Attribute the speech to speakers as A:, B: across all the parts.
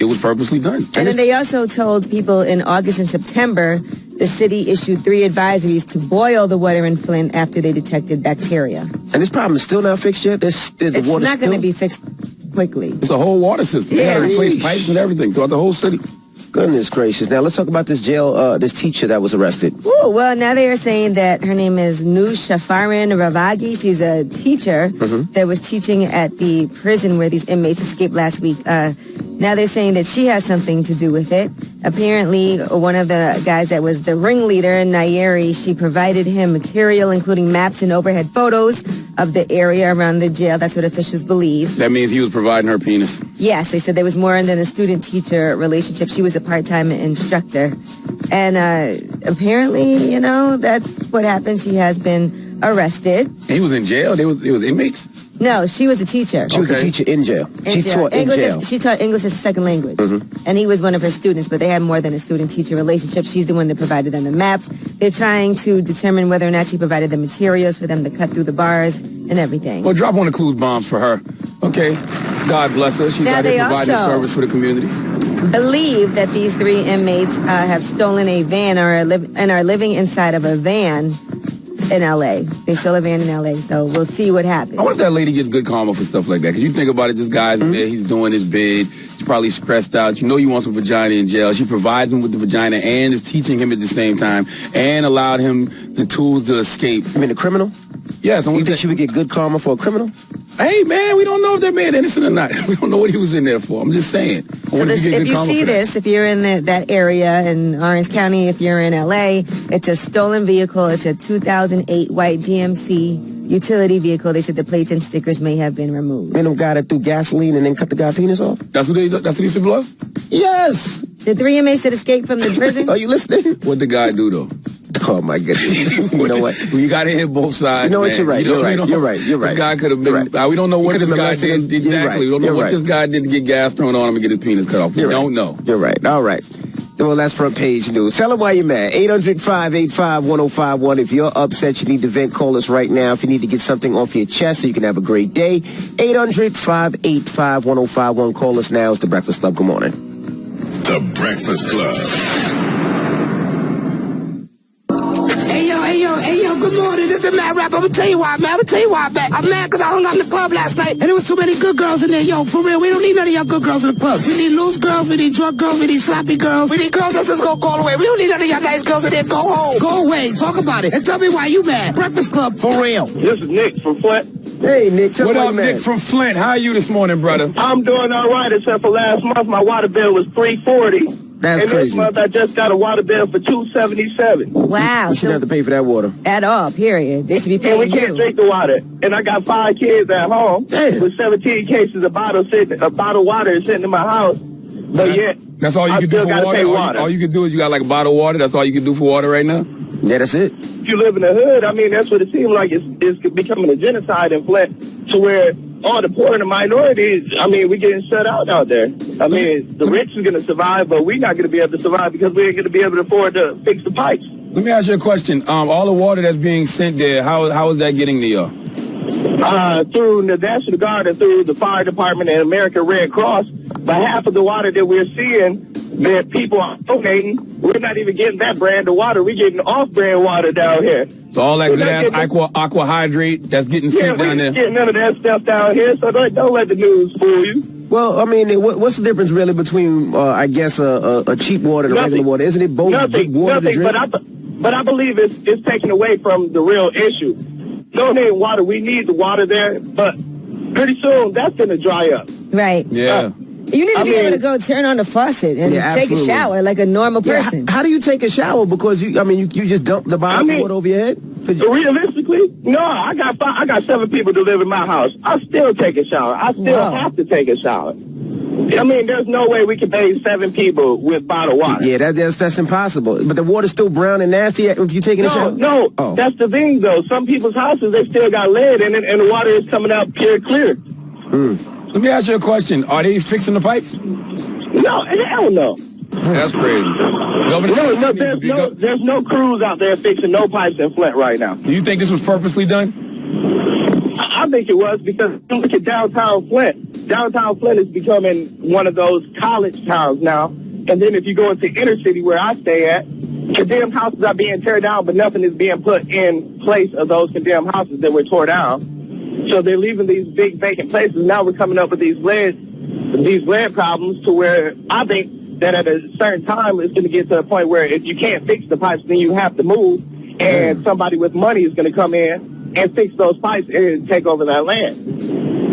A: it was purposely done.
B: And then they also told people in August and September, the city issued 3 advisories to boil the water in Flint after they detected bacteria.
C: And this problem is still not fixed yet?
B: It's not going to be fixed quickly.
A: It's a whole water system. They had to replace pipes and everything throughout the whole city.
C: Goodness gracious. Now let's talk about this this teacher that was arrested.
B: Ooh, well, now they are saying that her name is Nushafarin Ravagi. She's a teacher that was teaching at the prison where these inmates escaped last week. Now they're saying that she has something to do with it. Apparently, one of the guys that was the ringleader, Nayeri, she provided him material, including maps and overhead photos of the area around the jail. That's what officials believe.
A: That means he was providing her penis.
B: Yes, they said there was more than a student-teacher relationship. She was a part-time instructor. And apparently, you know, that's what happened. She has been arrested.
A: And he was in jail? It was inmates?
B: No, she was a teacher.
C: She was a teacher in jail. She taught in jail.
B: She taught English as a second language. And he was one of her students, but they had more than a student-teacher relationship. She's the one that provided them the maps. They're trying to determine whether or not she provided the materials for them to cut through the bars and everything.
A: Well, drop one of Clues bombs for her. Okay. God bless her. She's out there providing service for the community.
B: Believe that these 3 inmates have stolen a van and are living inside of a van in L.A. They stole a van in L.A., so we'll see what happens.
A: I wonder if that lady gets good karma for stuff like that. Because you think about it, this guy's there, he's doing his bid. He's probably stressed out. You know you want some vagina in jail. She provides him with the vagina and is teaching him at the same time and allowed him the tools to escape.
C: You mean the criminal?
A: Yes.
C: You think she would get good karma for a criminal?
A: Hey, man, we don't know if that man innocent or not. We don't know what he was in there for. I'm just saying.
B: So if you see this, if you're in that area in Orange County, if you're in L.A., it's a stolen vehicle. It's a 2008 white GMC utility vehicle. They said the plates and stickers may have been removed.
C: Man, them guy that threw gasoline and then cut the guy's penis off?
A: That's what he said, blood?
C: Yes.
B: The 3 inmates that escaped from the prison?
C: Are you listening?
A: What'd the guy do, though?
C: Oh, my goodness. You know what?
A: You got to hit both sides.
C: You know what?
A: Man.
C: You're right. You're right.
A: This guy could have been. Right. We don't know what this guy did. Exactly. We don't know what this guy did to get gas thrown on him and get his penis cut off. We don't know.
C: You're right. All right. Well, that's front page news. Tell them why you're mad. 800-585-1051. If you're upset, you need to vent, call us right now. If you need to get something off your chest so you can have a great day, 800-585-1051. Call us now. It's The Breakfast Club. Good morning.
D: The Breakfast Club.
E: Hey, yo, good morning. This is the Mad Rapper. I'm gonna tell you why, man. I'm mad because I hung out in the club last night, and there was too many good girls in there. Yo, for real, we don't need none of y'all good girls in the club. We need loose girls, we need drunk girls, we need sloppy girls. We need girls that's just gonna call away. We don't need none of y'all nice girls in there. Go home. Go away. Talk about it. And tell me why you mad. Breakfast Club, for real.
F: This is Nick from Flint.
C: Hey, Nick.
A: What up, Nick from Flint? How are you this morning, brother?
F: I'm doing all right, except for last month, my water bill was $340.
C: That's crazy.
F: This month, I just got a water bill for $277.
B: Wow.
C: You shouldn't have to pay for that water.
B: At all, period. They should be paying
F: And we can't drink the water. And I got 5 kids at home with 17 cases of bottled water sitting in my house. But yet,
A: that's all you can do for water? All you can do is you got like a bottle of water? That's all you can do for water right now?
C: Yeah, that's it.
F: If you live in the hood, I mean, that's what it seems like. It's becoming a genocide in Flint to where all the poor and the minorities, I mean, we're getting shut out there. I mean, the rich is going to survive, but we're not going to be able to survive because we ain't going to be able to afford to fix the pipes.
A: Let me ask you a question. All the water that's being sent there, how is that getting to y'all?
F: Through the National Guard and through the fire department and American Red Cross. But half of the water that we're seeing that people are donating, we're not even getting that brand of water. We're getting off-brand water down here.
A: So all that good-ass aqua hydrate that's getting sent down there?
F: Yeah, we're getting none of that stuff down here, so don't let the news fool you.
C: Well, I mean, what's the difference really between, I guess, a cheap water and a regular water? Isn't it both good water to drink?
F: But I believe it's taken away from the real issue. Donating water, we need the water there, but pretty soon that's going to dry up.
B: Right.
A: Yeah.
B: You need to be able to go turn on the faucet and take a shower like a normal person.
C: How do you take a shower? Because you just dump the bottle of water over your head?
F: Realistically, no. I got 7 people to live in my house. I still take a shower. I still have to take a shower. I mean, there's no way we can bathe 7 people with bottled water.
C: Yeah, that's impossible. But the water's still brown and nasty if you're taking a shower?
F: No, that's the thing, though. Some people's houses, they still got lead in it, and the water is coming out pure clear.
A: Let me ask you a question. Are they fixing the pipes?
F: No, hell no.
A: That's crazy.
F: There's no crews out there fixing no pipes in Flint right now.
A: Do you think this was purposely done?
F: I think it was because look at downtown Flint. downtown Flint is becoming one of those college towns now. And then if you go into inner city where I stay at, condemned houses are being torn down, but nothing is being put in place of those condemned houses that were torn down. So they're leaving these big vacant places. Now we're coming up with these lead problems to where I think that at a certain time it's going to get to a point where if you can't fix the pipes, then you have to move, and somebody with money is going to come in and fix those pipes and take over that land.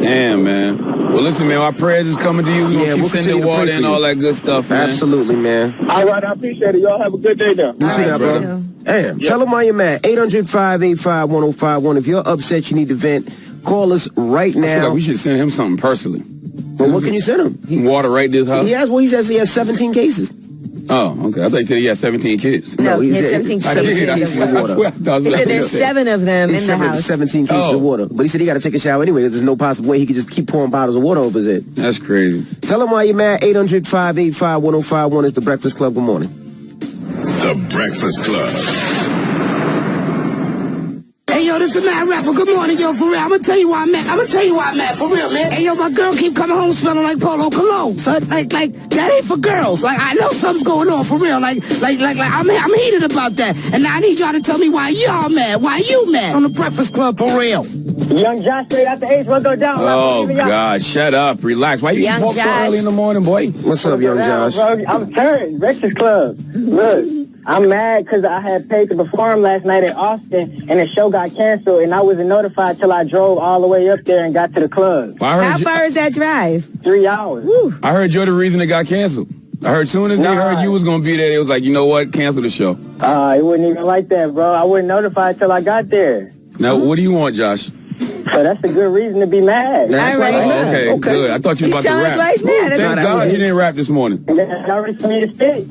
A: Damn, man. Well, listen, man, our prayers is coming to you. We're going to keep sending water and all that good stuff, man.
C: Absolutely, man.
F: All right, I appreciate it. Y'all have a good day now.
C: You see that, brother? Damn. Tell them why you're mad. 800-585-1051. If you're upset, you need to vent, call us right now.
A: I feel like we should send him something personally.
C: Well, what can you send him?
A: Water right this house?
C: He says he has 17 cases.
A: Oh, okay. I thought you said he had 17 kids.
B: No, he has 17 cases of water. He said there's 7 of them in the house.
C: 17 cases of water. But he said he got to take a shower anyway. There's no possible way he could just keep pouring bottles of water over his head.
A: That's crazy.
C: Tell him why you're mad. 800-585-1051 is the Breakfast Club. Good morning.
D: The Breakfast Club.
E: Hey, yo, this is Mad Rapper. Good morning, yo, for real. I'm gonna tell you why I'm mad, for real, man. Hey, yo, my girl keep coming home smelling like Polo Cologne. So, like, that ain't for girls. Like, I know something's going on, for real. Like, I'm heated about that. And now I need y'all to tell me why y'all mad. Why you mad on the Breakfast Club, for real?
G: Young Josh straight out the H1 go down.
A: Oh, God, shut up. Relax. Why you walk so early in the morning, boy?
C: What's up, Young Josh?
G: Bro, I'm turned. Breakfast Club. Look. I'm mad because I had paid to perform last night in Austin, and the show got canceled, and I wasn't notified till I drove all the way up there and got to the club.
A: Well,
B: how far is that drive?
G: 3 hours.
B: Woo.
A: I heard you're the reason it got canceled. I heard soon as they heard you was going to be there, they was like, you know what, cancel the show.
G: It wasn't even like that, bro. I wasn't notified till I got there.
A: Now, what do you want, Josh?
G: So that's a good reason to be mad.
C: That's right.
A: Okay, good. I thought you were about to rap. Thank God you didn't rap this morning.
G: That's already for me to spit.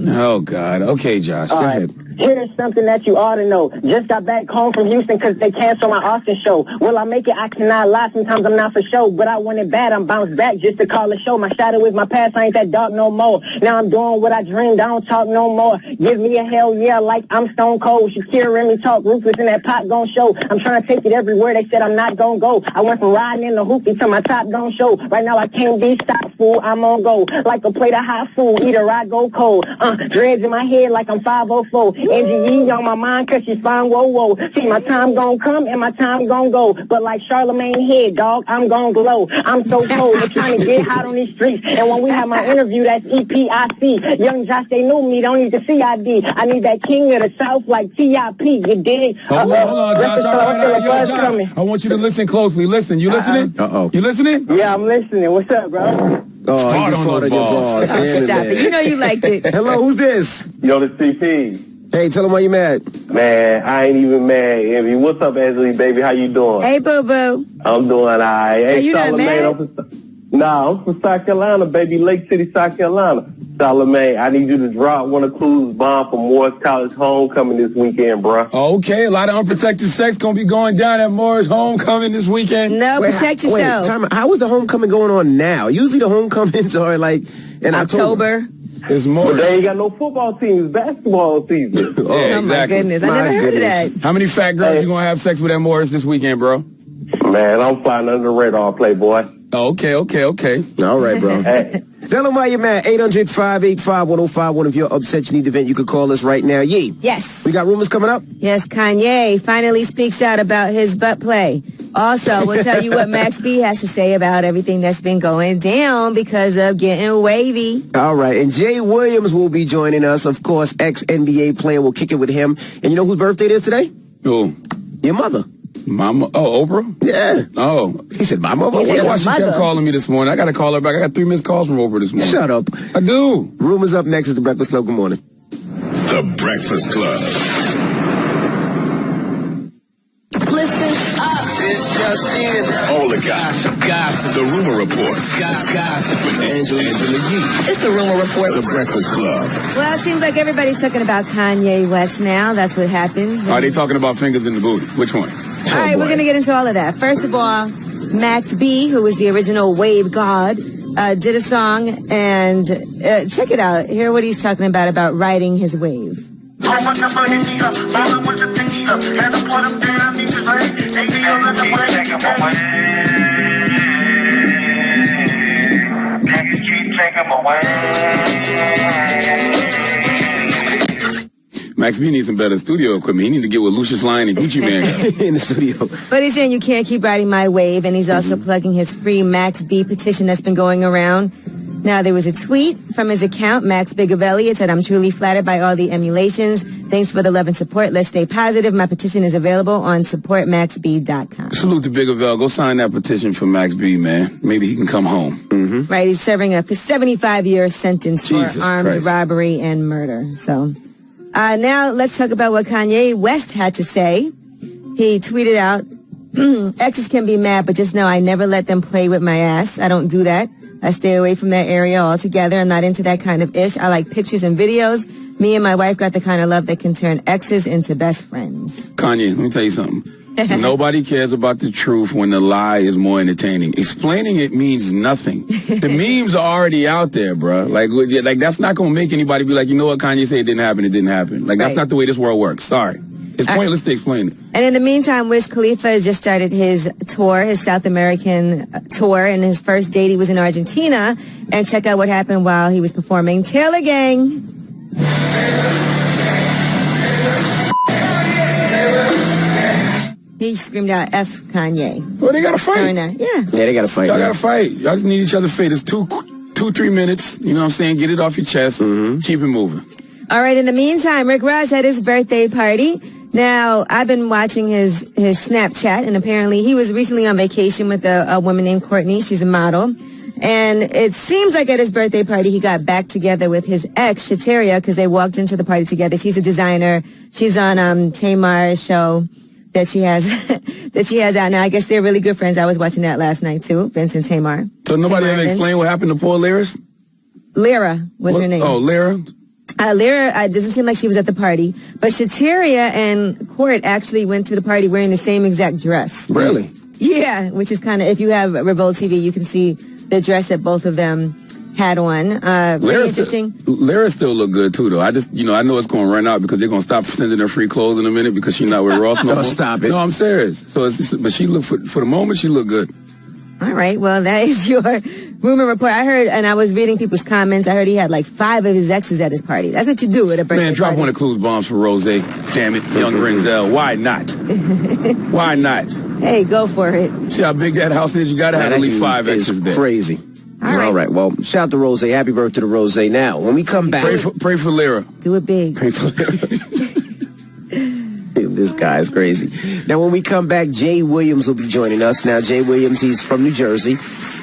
A: Oh, God. Okay, Josh. Go ahead.
G: Here's something that you ought to know. Just got back home from Houston because they canceled my Austin show. Will I make it? I cannot lie. Sometimes I'm not for sure, but I want it bad. I'm bounced back just to call a show. My shadow is my past. I ain't that dark no more. Now I'm doing what I dreamed. I don't talk no more. Give me a hell yeah like I'm Stone Cold. Shakira and me talk ruthless in that pot gon' show. I'm trying to take it everywhere. They said I'm not gon' go. I went from riding in the hoopty to my top gon' show. Right now I can't be stopped, fool. I'm on go. Like a plate of hot food. Either I go cold. Dreads in my head like I'm 504. NGE on my mind cause she's fine, whoa. See, my time gon' come and my time gon' go. But like Charlemagne head, dog, I'm gon' glow. I'm so cold, we're trying to get hot on these streets. And when we have my interview, that's EPIC. Young Josh, they knew me, don't need the CID. I need that king of the South like TIP, you dig?
A: Hold on, Josh. All right. Yo, Josh, I want you to listen closely. Listen, you listening?
C: Uh-oh.
A: You listening?
G: Yeah, I'm listening. What's up, bro?
C: Oh, he just fought on your balls.
B: Stop it. You know you liked it.
C: Hello, who's this?
F: Yo, this CP.
C: Hey, tell him why you mad.
F: Man, I ain't even mad, Envy. What's up, Angela, baby? How you doing?
B: Hey, boo-boo.
F: I'm doing all right.
B: So
F: Hey,
B: you not mad?
F: I'm from South Carolina, baby. Lake City, South Carolina. Charlemagne, I need you to drop one of Clues bomb for Morris College homecoming this weekend, bro.
A: Okay, a lot of unprotected sex gonna be going down at Morris homecoming this weekend.
B: No, protect yourself.
C: Wait, how is the homecoming going on now? Usually the homecomings are like in October.
A: It's more.
F: But they ain't got no football team. It's basketball season.
A: Yeah,
B: Oh, my goodness. I never heard of that.
A: How many fat girls you gonna have sex with at Morris this weekend, bro?
F: Man, I'm flying under the radar, playboy.
A: Okay.
C: All right, bro.
F: Hey.
C: Tell them why you're mad. 800-585-1051. If you're upset, you need to vent, you could call us right now. Yee.
B: Yes.
C: We got rumors coming up?
B: Yes, Kanye finally speaks out about his butt play. Also, we'll tell you what Max B has to say about everything that's been going down because of getting wavy.
C: All right. And Jay Williams will be joining us. Of course, ex-NBA player. We'll kick it with him. And you know whose birthday it is today?
A: Who?
C: Your mother.
A: Mama? Oh, Oprah?
C: Yeah.
A: Oh.
C: He said, my mother?
B: He said,
A: Why she
B: mother.
A: kept calling me this morning? I gotta call her back. I got 3 missed calls from Oprah this morning.
C: Shut up.
A: I do.
C: Rumors up next is the Breakfast Club. Good morning.
D: The Breakfast Club.
H: Listen up.
D: It's just in. All the gossip. The Rumor Report. Gossip. With Angela Yee.
H: It's the Rumor Report.
D: The Breakfast Club.
B: Well, it seems like everybody's talking about Kanye West now. That's what happens.
A: Are they talking about fingers in the booty? Which one?
B: All right, we're going to get into all of that. First of all, Max B, who was the original Wave God, did a song, and check it out. Hear what he's talking about riding his wave.
I: take him away.
A: Max B needs some better studio equipment. He need to get with Lucius Lyon and Gucci Mane
C: in the studio.
B: But he's saying you can't keep riding my wave, and he's also plugging his free Max B petition that's been going around. Now, there was a tweet from his account, Max Bigavelli. It said, I'm truly flattered by all the emulations. Thanks for the love and support. Let's stay positive. My petition is available on supportmaxb.com.
A: Salute to Bigavelli. Go sign that petition for Max B, man. Maybe he can come home.
B: Right, he's serving a 75-year sentence for armed
A: Christ.
B: robbery and murder. So, now let's talk about what Kanye West had to say. He tweeted out, exes can be mad, but just know I never let them play with my ass. I don't do that. I stay away from that area altogether. I'm not into that kind of ish. I like pictures and videos. Me and my wife got the kind of love that can turn exes into best friends.
A: Kanye, let me tell you something. Nobody cares about the truth when the lie is more entertaining. Explaining it means nothing. The memes are already out there, bro. Like that's not going to make anybody be like, you know what, Kanye said it didn't happen. It didn't happen. Like, that's not the way this world works. Sorry. It's pointless to explain it.
B: And in the meantime, Wiz Khalifa has just started his tour, his South American tour, and his first date he was in Argentina. And check out what happened while he was performing Taylor Gang. He screamed out F Kanye.
A: Well, they got to fight.
B: Yeah,
C: they got to fight.
A: Y'all got to fight. Y'all just need each other's fate. It's 2-3 minutes. You know what I'm saying? Get it off your chest. Keep it moving.
B: All right, in the meantime, Rick Ross had his birthday party. Now, I've been watching his Snapchat, and apparently he was recently on vacation with a woman named Courtney. She's a model. And it seems like at his birthday party, he got back together with his ex, Shateria, because they walked into the party together. She's a designer. She's on Tamar's show that she has out now. I guess they're really good friends. I was watching that last night, too, Vince and Tamar.
A: So nobody ever explained what happened to poor Lyris?
B: Lyra was her name.
A: Oh, Lyra?
B: Lyra doesn't seem like she was at the party, but Shateria and Court actually went to the party wearing the same exact dress.
A: Really?
B: Yeah, which is kind of, if you have Revolt TV, you can see the dress that both of them had on. Very interesting.
A: Lyra still look good too, though. I just, I know it's going to run out because they're going to stop sending her free clothes in a minute because she's not with Ross no more.
C: Stop it.
A: No, I'm serious. So, but she looked for the moment. She looked good.
B: All right, well, that is your rumor report. I heard, and I was reading people's comments, I heard he had like 5 of his exes at his party. That's what you do at a birthday
A: Man, drop
B: party.
A: one of Clues bombs for Rose. Damn it, young Renzel. Why not? Why not?
B: Hey, go for it.
A: See how big that house is? You got to have at least 5 exes there.
C: Crazy. All right. Well, shout out to Rose. Happy birthday to Rose. Now, when we come back...
A: Pray for Lyra.
B: Do it big.
C: Pray for Lyra. This guy is crazy. Now, when we come back, Jay Williams will be joining us. Now, Jay Williams, he's from New Jersey.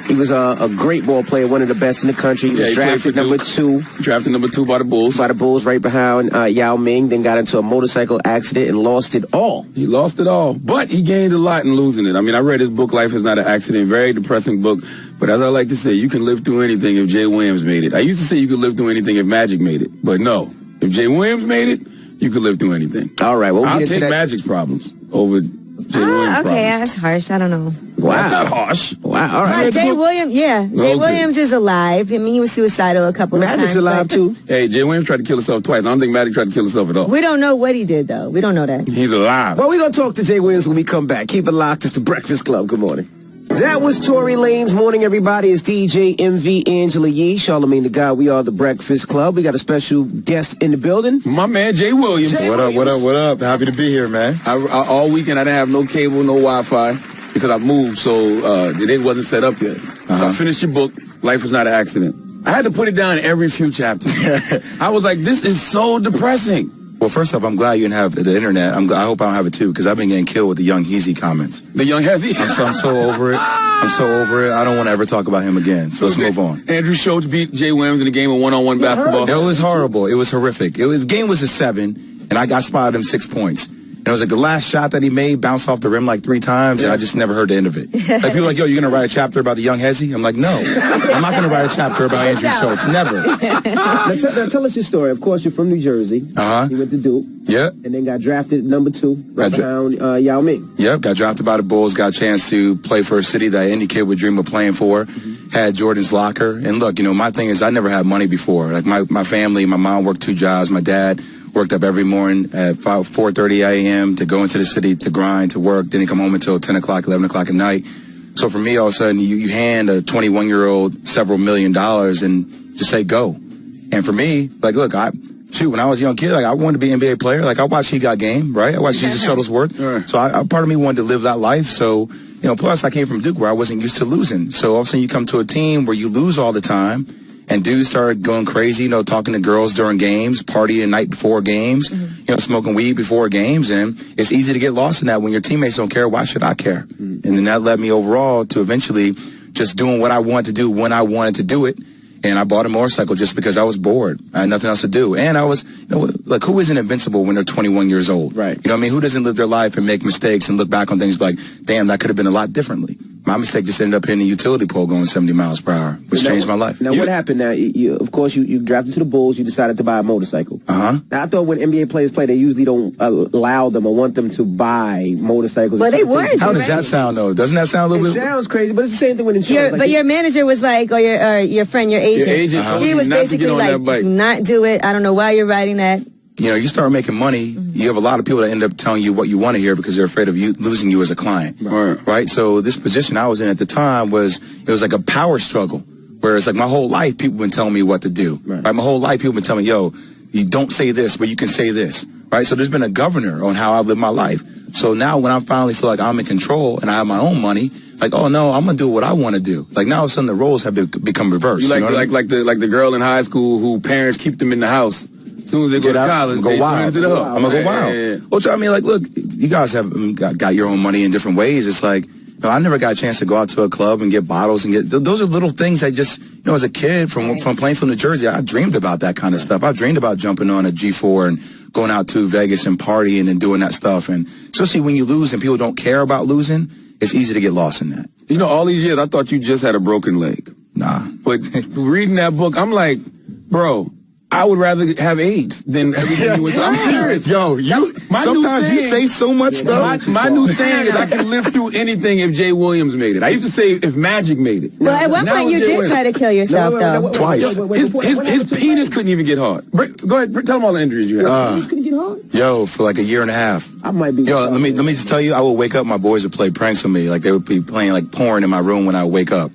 C: He was a great ball player, one of the best in the country. He was drafted number 2.
A: Drafted number 2 by the Bulls.
C: By the Bulls, right behind Yao Ming. Then got into a motorcycle accident and lost it all.
A: He lost it all. But he gained a lot in losing it. I mean, I read his book, Life is Not an Accident. Very depressing book. But as I like to say, you can live through anything if Jay Williams made it. I used to say you could live through anything if Magic made it. But no. If Jay Williams made it, you could live through anything.
C: All right. Well,
A: I'll take Magic's problems over Jay Williams' problems.
B: Okay, that's harsh. I don't know.
C: Wow.
A: That's not harsh.
C: Wow. All right.
B: Jay Williams, Jay Williams is alive. I mean, he was suicidal a couple of times.
C: Magic's alive, too.
A: Hey, Jay Williams tried to kill himself twice. I don't think Magic tried to kill himself at all.
B: We don't know what he did, though. We don't know that.
A: He's alive.
C: Well, we're going to talk to Jay Williams when we come back. Keep it locked. It's the Breakfast Club. Good morning. That was Tory Lanez. Morning, everybody. It's DJ MV Angela Yee, Charlamagne the God. We are the Breakfast Club. We got a special guest in the building.
A: My man, Jay Williams.
J: What up? Happy to be here, man.
A: All weekend, I didn't have no cable, no Wi-Fi, because I moved, so it wasn't set up yet. So I finished your book, Life is Not an Accident. I had to put it down every few chapters. I was like, this is so depressing.
J: Well, first off, I'm glad you didn't have the internet. I hope I don't have it, too, because I've been getting killed with the Young Heezy comments.
A: The Young Heezy?
J: I'm so over it. I don't want to ever talk about him again. So let's move on.
A: Andrew Schultz beat Jay Williams in a game of one-on-one basketball.
J: It was horrible. It was horrific. The game was a 7, and I spotted him 6 points. And it was like the last shot that he made bounced off the rim like 3 times, and I just never heard the end of it. Like, people are like, yo, you're going to write a chapter about the Young Heezy? I'm like, no. I'm not going to write a chapter about Andrew Schultz. Never.
C: Now tell us your story. Of course, you're from New Jersey. You went to Duke.
J: Yep.
C: And then got drafted number 2 right behind Yao Ming.
J: Yep. Got drafted by the Bulls. Got a chance to play for a city that any kid would dream of playing for. Had Jordan's locker. And look, my thing is I never had money before. Like my family, my mom worked 2 jobs. My dad worked up every morning at 4:30 a.m. to go into the city to grind, to work. Didn't come home until 10 o'clock, 11 o'clock at night. So for me, all of a sudden, you hand a 21-year-old several $1 million and just say go. And for me, like, look, when I was a young kid, like, I wanted to be an NBA player. Like, I watched He Got Game, right? I watched Jesus Shuttlesworth. So part of me wanted to live that life. So, you know, plus I came from Duke where I wasn't used to losing. So all of a sudden you come to a team where you lose all the time, and dudes started going crazy, you know, talking to girls during games, partying night before games, you know, smoking weed before games. And it's easy to get lost in that when your teammates don't care. Why should I care? And then that led me overall to eventually just doing what I wanted to do when I wanted to do it. And I bought a motorcycle just because I was bored. I had nothing else to do. And I was, you know, like, who isn't invincible when they're 21 years old? Right. You know what I mean? Who doesn't live their life and make mistakes and look back on things like, damn, that could have been a lot differently. My mistake just ended up hitting a utility pole going 70 miles per hour, which changed my life.
C: Now, what happened now? Of course, you drafted to the Bulls. You decided to buy a motorcycle. Now, I thought when NBA players play, they usually don't allow them or want them to buy motorcycles.
B: Well, they weren't.
J: How does that sound, though? Doesn't that sound a little bit?
C: It sounds crazy, but it's the same thing with insurance.
B: But your manager was like, or your friend, your agent.
A: Your agent told
B: he was
A: you not to
B: basically
A: get on
B: like,
A: that bike.
B: do not do it. I don't know why you're riding that.
J: You know, you start making money, you have a lot of people that end up telling you what you want to hear because they're afraid of you losing you as a client. Right? So this position I was in at the time was like a power struggle. Whereas like my whole life, people have been telling me what to do. Right? My whole life, people have been telling me, yo, you don't say this, but you can say this. Right? So there's been a governor on how I live my life. So now when I finally feel like I'm in control and I have my own money, like, oh no, I'm gonna do what I want to do. Like now, all of a sudden the roles have become reversed.
A: You like,
J: you know
A: like the girl in high school who parents keep them in the house. As soon as they go to college,
J: I'm gonna go wild. I'm gonna go wild.
A: Yeah.
J: Which I mean, like, look, you guys have got your own money in different ways. It's like, you know, I never got a chance to go out to a club and get bottles and get. Those are little things that just, you know, as a kid from Plainfield, New Jersey, I dreamed about that kind of stuff. I dreamed about jumping on a G4 and going out to Vegas and partying and doing that stuff. And especially when you lose and people don't care about losing, it's easy to get lost in that.
A: You know, all these years, I thought you just had a broken leg.
J: Nah.
A: But reading that book, I'm like, bro, I would rather have AIDS than everything you was. I'm serious.
J: Yo, sometimes you say so much stuff.
A: My new saying is I can live through anything if Jay Williams made it. I used to say if Magic made it.
B: Well, at one point you did try to kill yourself, though.
J: Twice.
A: His penis couldn't even get hard. Go ahead, tell him all the injuries you had.
C: Penis couldn't get hard?
J: Yo, for like a year and a half.
C: I might be.
J: Yo, let me just tell you, I would wake up, my boys would play pranks on me. Like they would be playing like porn in my room when I would wake up.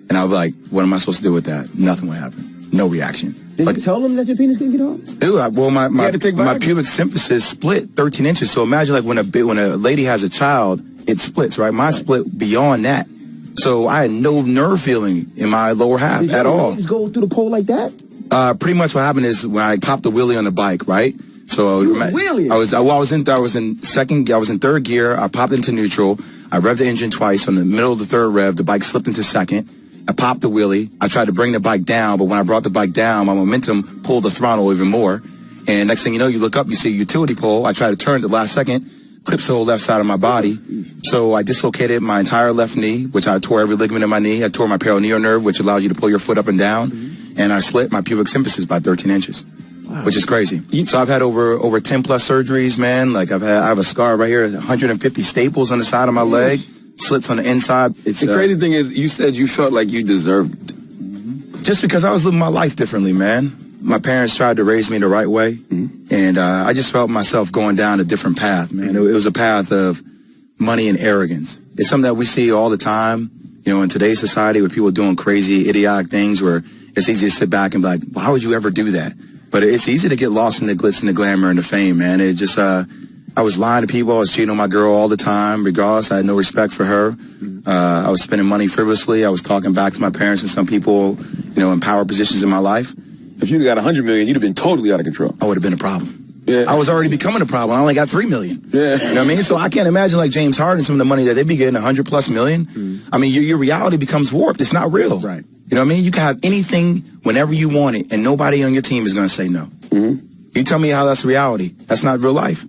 J: And I would be like, what am I supposed to do with that? Nothing would happen. No reaction.
C: Did you tell them that your penis couldn't get hard?
J: Dude, my pubic symphysis split 13 inches. So imagine like when a lady has a child, it splits, right? Mine split beyond that. So I had no nerve feeling in my lower half at all.
C: Did you go through the pole like that?
J: Pretty much what happened is when I popped the wheelie on the bike, right? So
C: wheelie?
J: I was in third gear. I popped into neutral. I revved the engine twice. On the middle of the third rev, the bike slipped into second. I popped the wheelie. I tried to bring the bike down, but when I brought the bike down, my momentum pulled the throttle even more. And next thing you know, you look up, you see a utility pole. I tried to turn at the last second, clips the whole left side of my body. So I dislocated my entire left knee, which I tore every ligament in my knee. I tore my peroneal nerve, which allows you to pull your foot up and down. And I slit my pubic symphysis by 13 inches, which is crazy. So I've had over 10 plus surgeries, man. Like I have a scar right here, 150 staples on the side of my leg. Slits on the inside. The
A: crazy thing is, you said you felt like you deserved it.
J: Just because I was living my life differently, man. My parents tried to raise me the right way, and I just felt myself going down a different path, man. It was a path of money and arrogance. It's something that we see all the time, you know, in today's society with people doing crazy, idiotic things where it's easy to sit back and be like, why would you ever do that? But it's easy to get lost in the glitz and the glamour and the fame, man. It just, I was lying to people. I was cheating on my girl all the time. Regardless, I had no respect for her. I was spending money frivolously. I was talking back to my parents and some people, you know, in power positions in my life.
A: If you'd got $100 million, you'd have been totally out of control.
J: I would have been a problem.
A: Yeah.
J: I was already becoming a problem. I only got $3 million.
A: Yeah.
J: You know what I mean? So I can't imagine like James Harden, some of the money that they'd be getting, $100+ million. I mean, your reality becomes warped. It's not real.
C: Right.
J: You know what I mean? You can have anything whenever you want it, and nobody on your team is going to say no. You tell me how that's reality. That's not real life.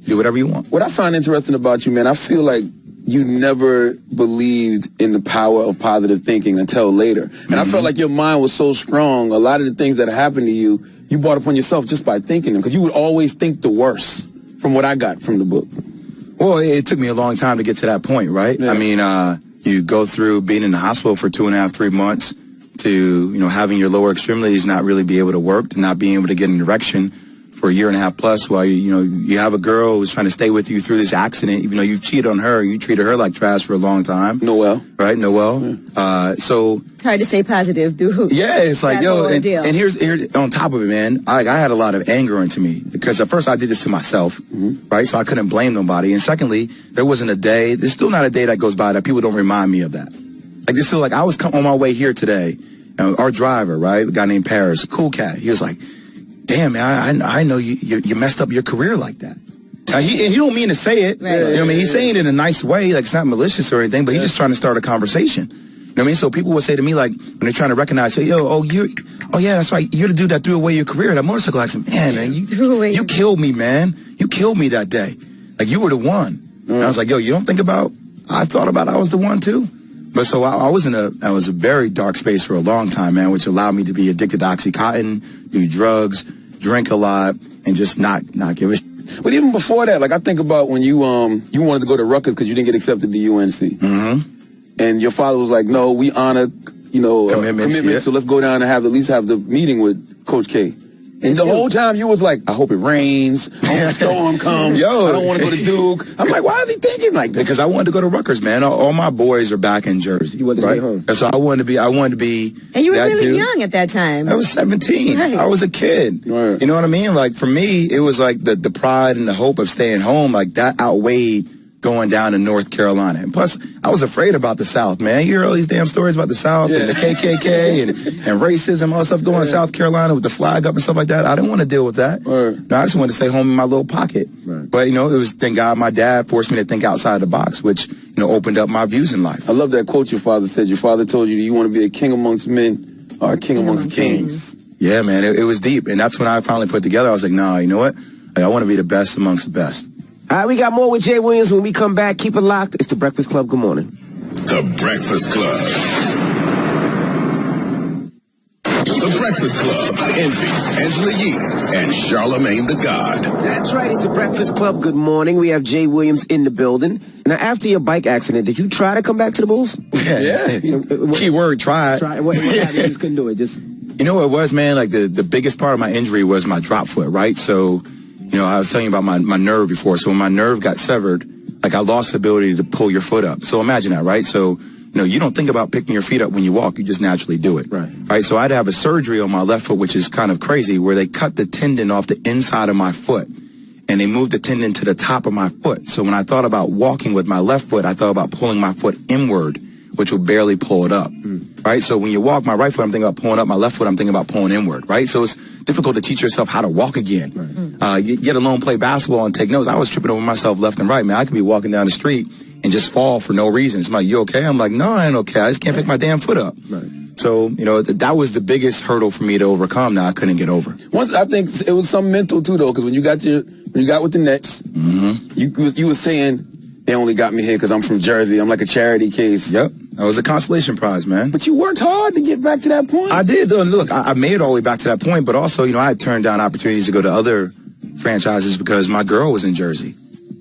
J: Do whatever you want.
A: What I find interesting about you, man, I feel like you never believed in the power of positive thinking until later. And I felt like your mind was so strong, a lot of the things that happened to you, you brought upon yourself just by thinking them, because you would always think the worst, from what I got from the book.
J: Well, it took me a long time to get to that point, right? Yeah. I mean, you go through being in the hospital for 2.5, 3 months to, you know, having your lower extremities not really be able to work, to not being able to get an erection for a year and a half plus while you have a girl who's trying to stay with you through this accident, even though you've cheated on her. You treated her like trash for a long time.
A: Noel.
J: Right, Noel.
A: Yeah.
J: So
B: it's hard to stay positive, dude.
J: Yeah, it's like, and here's on top of it, man, I had a lot of anger into me because at first I did this to myself, right? So I couldn't blame nobody. And secondly, there's still not a day that goes by that people don't remind me of that. Like, it's still like, I was on my way here today, and our driver, right, a guy named Paris, cool cat, he was like, damn, man, I know you messed up your career like that. Now, he don't mean to say it. Right. You know what I mean? He's saying it in a nice way, like it's not malicious or anything, but he's just trying to start a conversation. You know what I mean? So people would say to me, like, when they're trying to recognize, say, oh yeah, that's right, you're the dude that threw away your career. That motorcycle accident, man, you killed me, man. You killed me that day. Like, you were the one. And I was like, yo, you don't think about, I thought about I was the one too. But so I was a very dark space for a long time, man, which allowed me to be addicted to Oxycontin, do drugs, drink a lot, and just not give a shit.
A: But even before that, like, I think about when you wanted to go to Rutgers because you didn't get accepted to UNC. And your father was like, no, we honor, commitments, so let's go down and at least have the meeting with Coach K. And the whole time you was like, I hope it rains, I hope a storm comes, I don't want to go to Duke. I'm like, why is he thinking like that?
J: Because I wanted to go to Rutgers, man. All my boys are back in Jersey. You wanted to stay home. And so I wanted to be
B: And you were really
J: dude.
B: young at that time.
J: I was 17. Right. I was a kid. Right. You know what I mean? Like, for me, it was like the pride and the hope of staying home, like, that outweighed going down to North Carolina. And plus, I was afraid about the South, man. You hear all these damn stories about the South and the KKK and racism, all that stuff going to South Carolina with the flag up and stuff like that. I didn't want to deal with that. No, I just wanted to stay home in my little pocket. But, it was, thank God, my dad forced me to think outside the box, which, opened up my views in life.
A: I love that quote your father said. Your father told you want to be a king amongst men or a king amongst kings.
J: Yeah, man, it was deep. And that's when I finally put together, I was like, nah, you know what? I want to be the best amongst the best.
C: All right, we got more with Jay Williams when we come back. Keep it locked. It's The Breakfast Club. Good morning.
D: The Breakfast Club. The Breakfast Club. Envy, Angela Yee, and Charlamagne the God.
C: That's right. It's The Breakfast Club. Good morning. We have Jay Williams in the building. Now, after your bike accident, did you try to come back to the Bulls?
J: Yeah. Keyword, try.
C: What happened? You just couldn't do it.
J: You know what it was, man? Like, the biggest part of my injury was my drop foot, right? So, I was telling you about my nerve before. So when my nerve got severed, like, I lost the ability to pull your foot up. So imagine that, right? So, you don't think about picking your feet up when you walk. You just naturally do it. Right? So I had to have a surgery on my left foot, which is kind of crazy, where they cut the tendon off the inside of my foot. And they moved the tendon to the top of my foot. So when I thought about walking with my left foot, I thought about pulling my foot inward, which would barely pull it up. Right? So when you walk my right foot, I'm thinking about pulling up. My left foot, I'm thinking about pulling inward. Right? So it's difficult to teach yourself how to walk again. Yet alone play basketball and take notes. I was tripping over myself left and right, man. I could be walking down the street and just fall for no reason. It's like, you okay? I'm like, no, I ain't okay. I just can't pick my damn foot up. So, that was the biggest hurdle for me to overcome. Now I couldn't get over.
A: Once, I think it was some mental too, though, because when you got with the Nets, you were saying, they only got me here because I'm from Jersey. I'm like a charity case.
J: Yep. That was a consolation prize, man.
A: But you worked hard to get back to that point.
J: I did. Look, I made it all the way back to that point, but also, I had turned down opportunities to go to other franchises because my girl was in Jersey.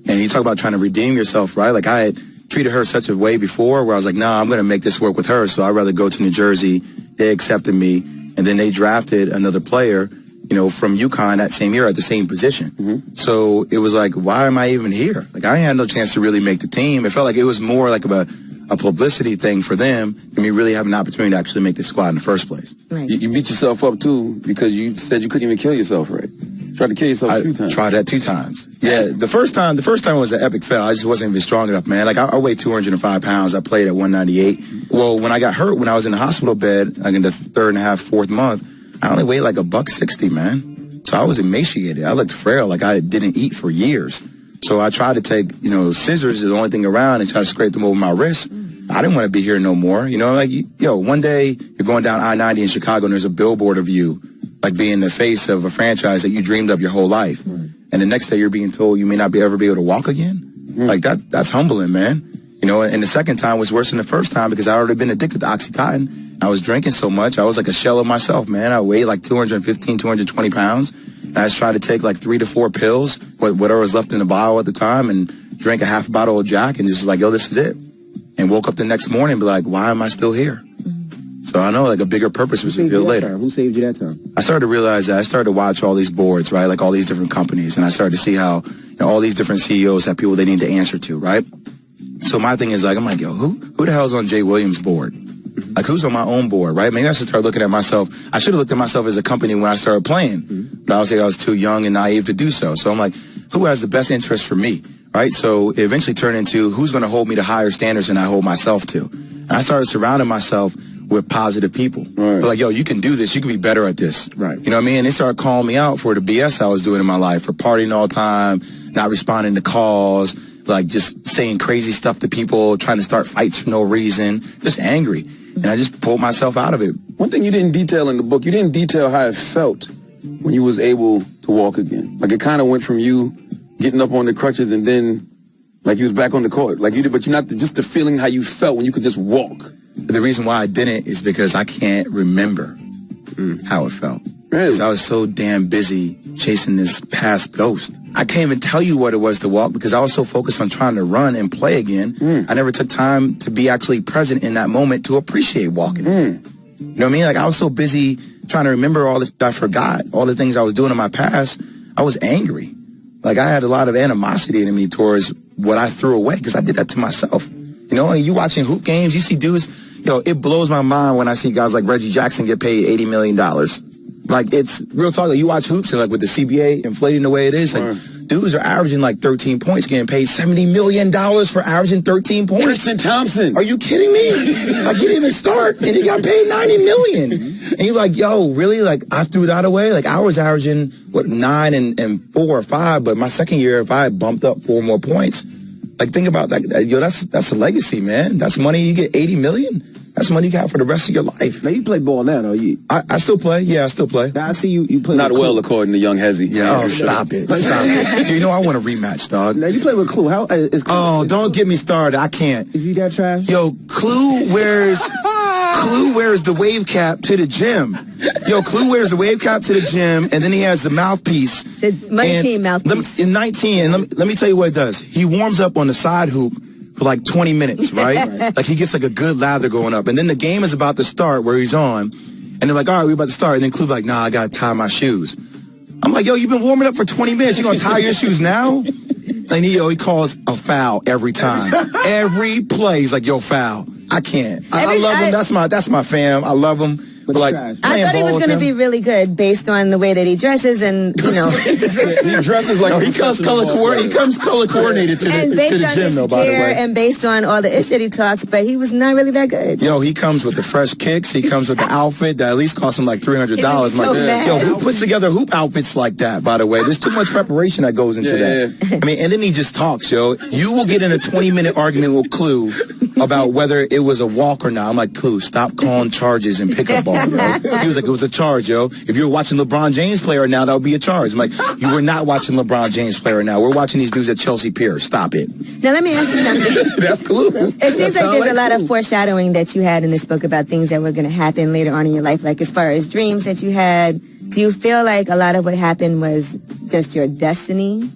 J: And you talk about trying to redeem yourself, right? Like, I had treated her such a way before where I was like, nah, I'm going to make this work with her. So I'd rather go to New Jersey. They accepted me. And then they drafted another player, from UConn that same year at the same position. So it was like, why am I even here? Like, I had no chance to really make the team. It felt like it was more like a publicity thing for them than me really having an opportunity to actually make the squad in the first place.
B: Right.
A: You beat yourself up, too, because you said you couldn't even kill yourself, right? Tried to kill yourself a few times.
J: I tried that 2 times. Yeah, the first time was an epic fail. I just wasn't even strong enough, man. Like, I weighed 205 pounds. I played at 198. Well, when I got hurt, when I was in the hospital bed, like in the 3rd and a half, 4th month, I only weighed like $160, man. So I was emaciated. I looked frail, like I didn't eat for years. So I tried to take, scissors, the only thing around, and try to scrape them over my wrist. I didn't want to be here no more. One day you're going down I-90 in Chicago and there's a billboard of you, like being the face of a franchise that you dreamed of your whole life. And the next day you're being told you may not ever be able to walk again. Like, that's humbling, man. And the second time was worse than the first time because I already been addicted to Oxycontin. I was drinking so much. I was like a shell of myself, man. I weighed like 215, 220 pounds. And I just tried to take like 3 to 4 pills, whatever was left in the bottle at the time, and drank a half bottle of Jack and just like, yo, this is it. And woke up the next morning and be like, why am I still here? So I know like a bigger purpose was revealed later.
C: Who saved you that time?
J: I started to realize that I started to watch all these boards, right? Like all these different companies. And I started to see how all these different CEOs have people they need to answer to, right? So my thing is like, I'm like, yo, who the hell's on Jay Williams' board? Like who's on my own board, right? Maybe I should start looking at myself. I should have looked at myself as a company when I started playing. But obviously I was too young and naive to do so. So I'm like, who has the best interest for me, right? So it eventually turned into who's going to hold me to higher standards than I hold myself to. And I started surrounding myself with positive people. Right. Like, yo, you can do this. You can be better at this. Right. You know what I mean? And they started calling me out for the BS I was doing in my life, for partying all the time, not responding to calls, like just saying crazy stuff to people, trying to start fights for no reason, just angry. And I just pulled myself out of it.
A: One thing you didn't detail in the book, you didn't detail how it felt when you was able to walk again. Like it kind of went from you getting up on the crutches and then like you was back on the court. Like you did, but you're not just the feeling how you felt when you could just walk.
J: The reason why I didn't is because I can't remember how it felt. Really? Because I was so damn busy chasing this past ghost. I can't even tell you what it was to walk because I was so focused on trying to run and play again. I never took time to be actually present in that moment to appreciate walking. You know what I mean? Like I was so busy trying to remember all the I forgot, all the things I was doing in my past. I was angry. Like I had a lot of animosity in me towards what I threw away because I did that to myself. You know, and you watching hoop games, you see dudes, it blows my mind when I see guys like Reggie Jackson get paid $80 million. Like, it's real talk. Like, you watch hoops and, like, with the CBA inflating the way it is, like, dudes are averaging, like, 13 points, getting paid $70 million for averaging 13 points.
A: Tristan Thompson.
J: Are you kidding me? Like, he didn't even start, and he got paid $90 million. And you're like, yo, really? Like, I threw that away? Like, I was averaging, 9 and 4 or 5, but my second year, if I had bumped up 4 more points, like, think about that. Yo, that's a legacy, man. That's money. You get $80 million. That's money you got for the rest of your life.
C: Now, you play ball now, though.
J: I still play. Yeah, I still play.
C: Now, I see you play
A: Not well, according to Young Hezzy.
J: Yeah, stop it. Stop it. You know, I want a rematch, dog.
C: Now, you play with Clue. How is Clue?
J: Oh, don't get me started. I can't.
C: Is he that trash?
J: Yo, Clue wears the wave cap to the gym. Yo, Clue wears the wave cap to the gym, and then he has the mouthpiece.
B: The Money Team mouthpiece.
J: In 19, and let me tell you what it does. He warms up on the side hoop for like 20 minutes, right? Like he gets like a good lather going up. And then the game is about to start where he's on. And they're like, all right, we're about to start. And then Clue's like, nah, I got to tie my shoes. I'm like, yo, you've been warming up for 20 minutes. You going to tie your shoes now? And he calls a foul every time. Every play, he's like, yo, foul. I can't. I love him. That's my fam. I love him. But like,
B: I thought he was going to be really good based on the way that he dresses and,
A: he dresses like
J: he comes color coordinated to the gym, though, by the way.
B: And based on all the ish that he talks, but he was not really that good.
J: Yo, he comes with the fresh kicks. He comes with the outfit that at least costs him like $300. Yo, who puts together hoop outfits like that, by the way? There's too much preparation that goes into that. I mean, and then he just talks, yo. You will get in a 20-minute argument with Clue about whether it was a walk or not. I'm like, Clue, stop calling charges and pick up ball. Yo. He was like, it was a charge, yo. If you were watching LeBron James play right now, that would be a charge. I'm like, you were not watching LeBron James play right now. We're watching these dudes at Chelsea Pier. Stop it.
B: Now, let me ask you something.
A: That's cool.
B: It seems like there's a lot of foreshadowing that you had in this book about things that were going to happen later on in your life, like as far as dreams that you had. Do you feel like a lot of what happened was just your destiny?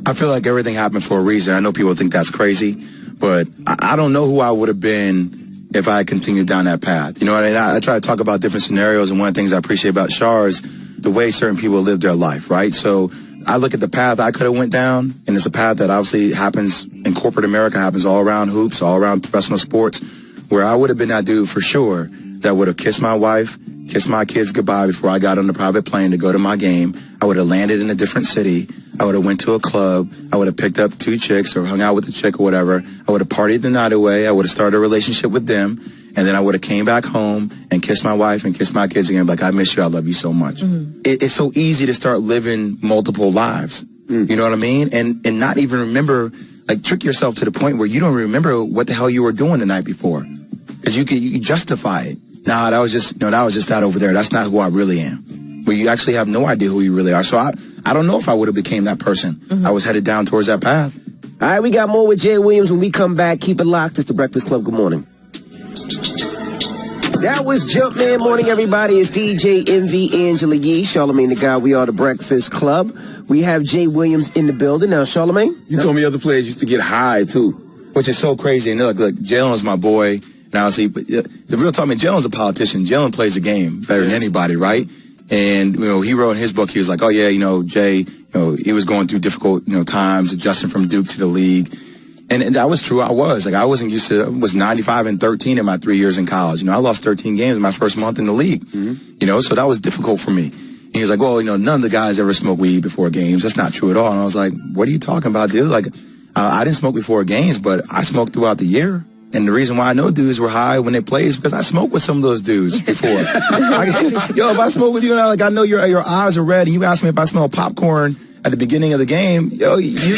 J: I feel like everything happened for a reason. I know people think that's crazy, but I don't know who I would have been if I had continued down that path. You know what I mean? I try to talk about different scenarios, and one of the things I appreciate about Shar is the way certain people live their life, right? So I look at the path I could have went down, and it's a path that obviously happens in corporate America, happens all around hoops, all around professional sports, where I would have been that dude for sure that would have kissed my wife, kissed my kids goodbye before I got on the private plane to go to my game. I would have landed in a different city. I would have went to a club. I would have picked up 2 chicks or hung out with a chick or whatever. I would have partied the night away. I would have started a relationship with them. And then I would have came back home and kissed my wife and kissed my kids again. Like, I miss you. I love you so much. It's so easy to start living multiple lives. You know what I mean? And not even remember, like, trick yourself to the point where you don't remember what the hell you were doing the night before. Because you can justify it. Nah, that was just that over there. That's not who I really am. Where you actually have no idea who you really are. So I don't know if I would have became that person. I was headed down towards that path.
C: All right, we got more with Jay Williams when we come back. Keep it locked. It's the Breakfast Club. Good morning. That was Jumpman. Morning, everybody. It's DJ MV Angela Yee, Charlamagne the Guy. We are the Breakfast Club. We have Jay Williams in the building. Now, Charlamagne?
A: You told me other players used to get high, too.
J: Which is so crazy. And look, Jalen's my boy. And obviously, but the real talk, I mean, Jalen's a politician. Jalen plays the game better than anybody, right? And, he wrote in his book, he was like, oh yeah, Jay, he was going through difficult, times adjusting from Duke to the league. And that was true. I wasn't used to, I was 95-13 in my 3 years in college. I lost 13 games in my first month in the league, so that was difficult for me. And he was like, well, none of the guys ever smoke weed before games. That's not true at all. And I was like, what are you talking about, dude? Like, I didn't smoke before games, but I smoked throughout the year. And the reason why I know dudes were high when they played is because I smoked with some of those dudes before. If I smoke with you, I know your eyes are red, and you ask me if I smell popcorn at the beginning of the game, you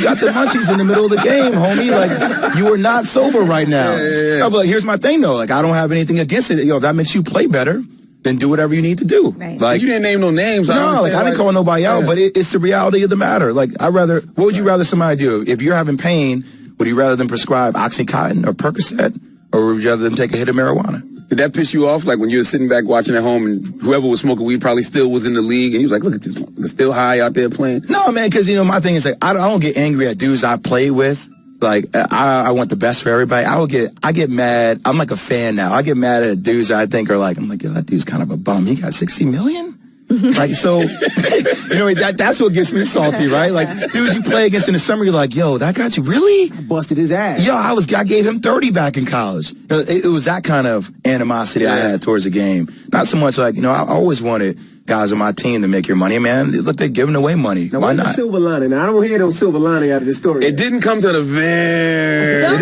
J: got the munchies in the middle of the game, homie. Like, you are not sober right now. Yeah. But here's my thing, though. Like, I don't have anything against it. If that makes you play better, then do whatever you need to do.
B: Right.
J: Like,
A: you didn't name no names.
J: No, I didn't call nobody out, but it's the reality of the matter. Like, what would you rather somebody do? If you're having pain, would you rather them prescribe Oxycontin or Percocet, or would you rather them take a hit of marijuana?
A: Did that piss you off? Like when you were sitting back watching at home and whoever was smoking weed probably still was in the league and you was like, look at this one. They're still high out there playing.
J: No, man, because, my thing is like, I don't get angry at dudes I play with. Like, I want the best for everybody. I get mad. I'm like a fan now. I get mad at dudes I think are like, I'm like, yo, that dude's kind of a bum. He got 60 million? Like, so, that's what gets me salty, right? Like, dudes you play against in the summer, you're like, yo, that got you, really?
C: I busted his ass.
J: Yo, I gave him 30 back in college. It was that kind of animosity I had towards the game. Not so much like, I always wanted guys on my team to make your money, man. Look, they're giving away money.
C: Now,
J: why
C: what's
J: not?
C: the silver lining? Now, I don't hear no silver lining out of this story.
A: It didn't come to the very
J: end.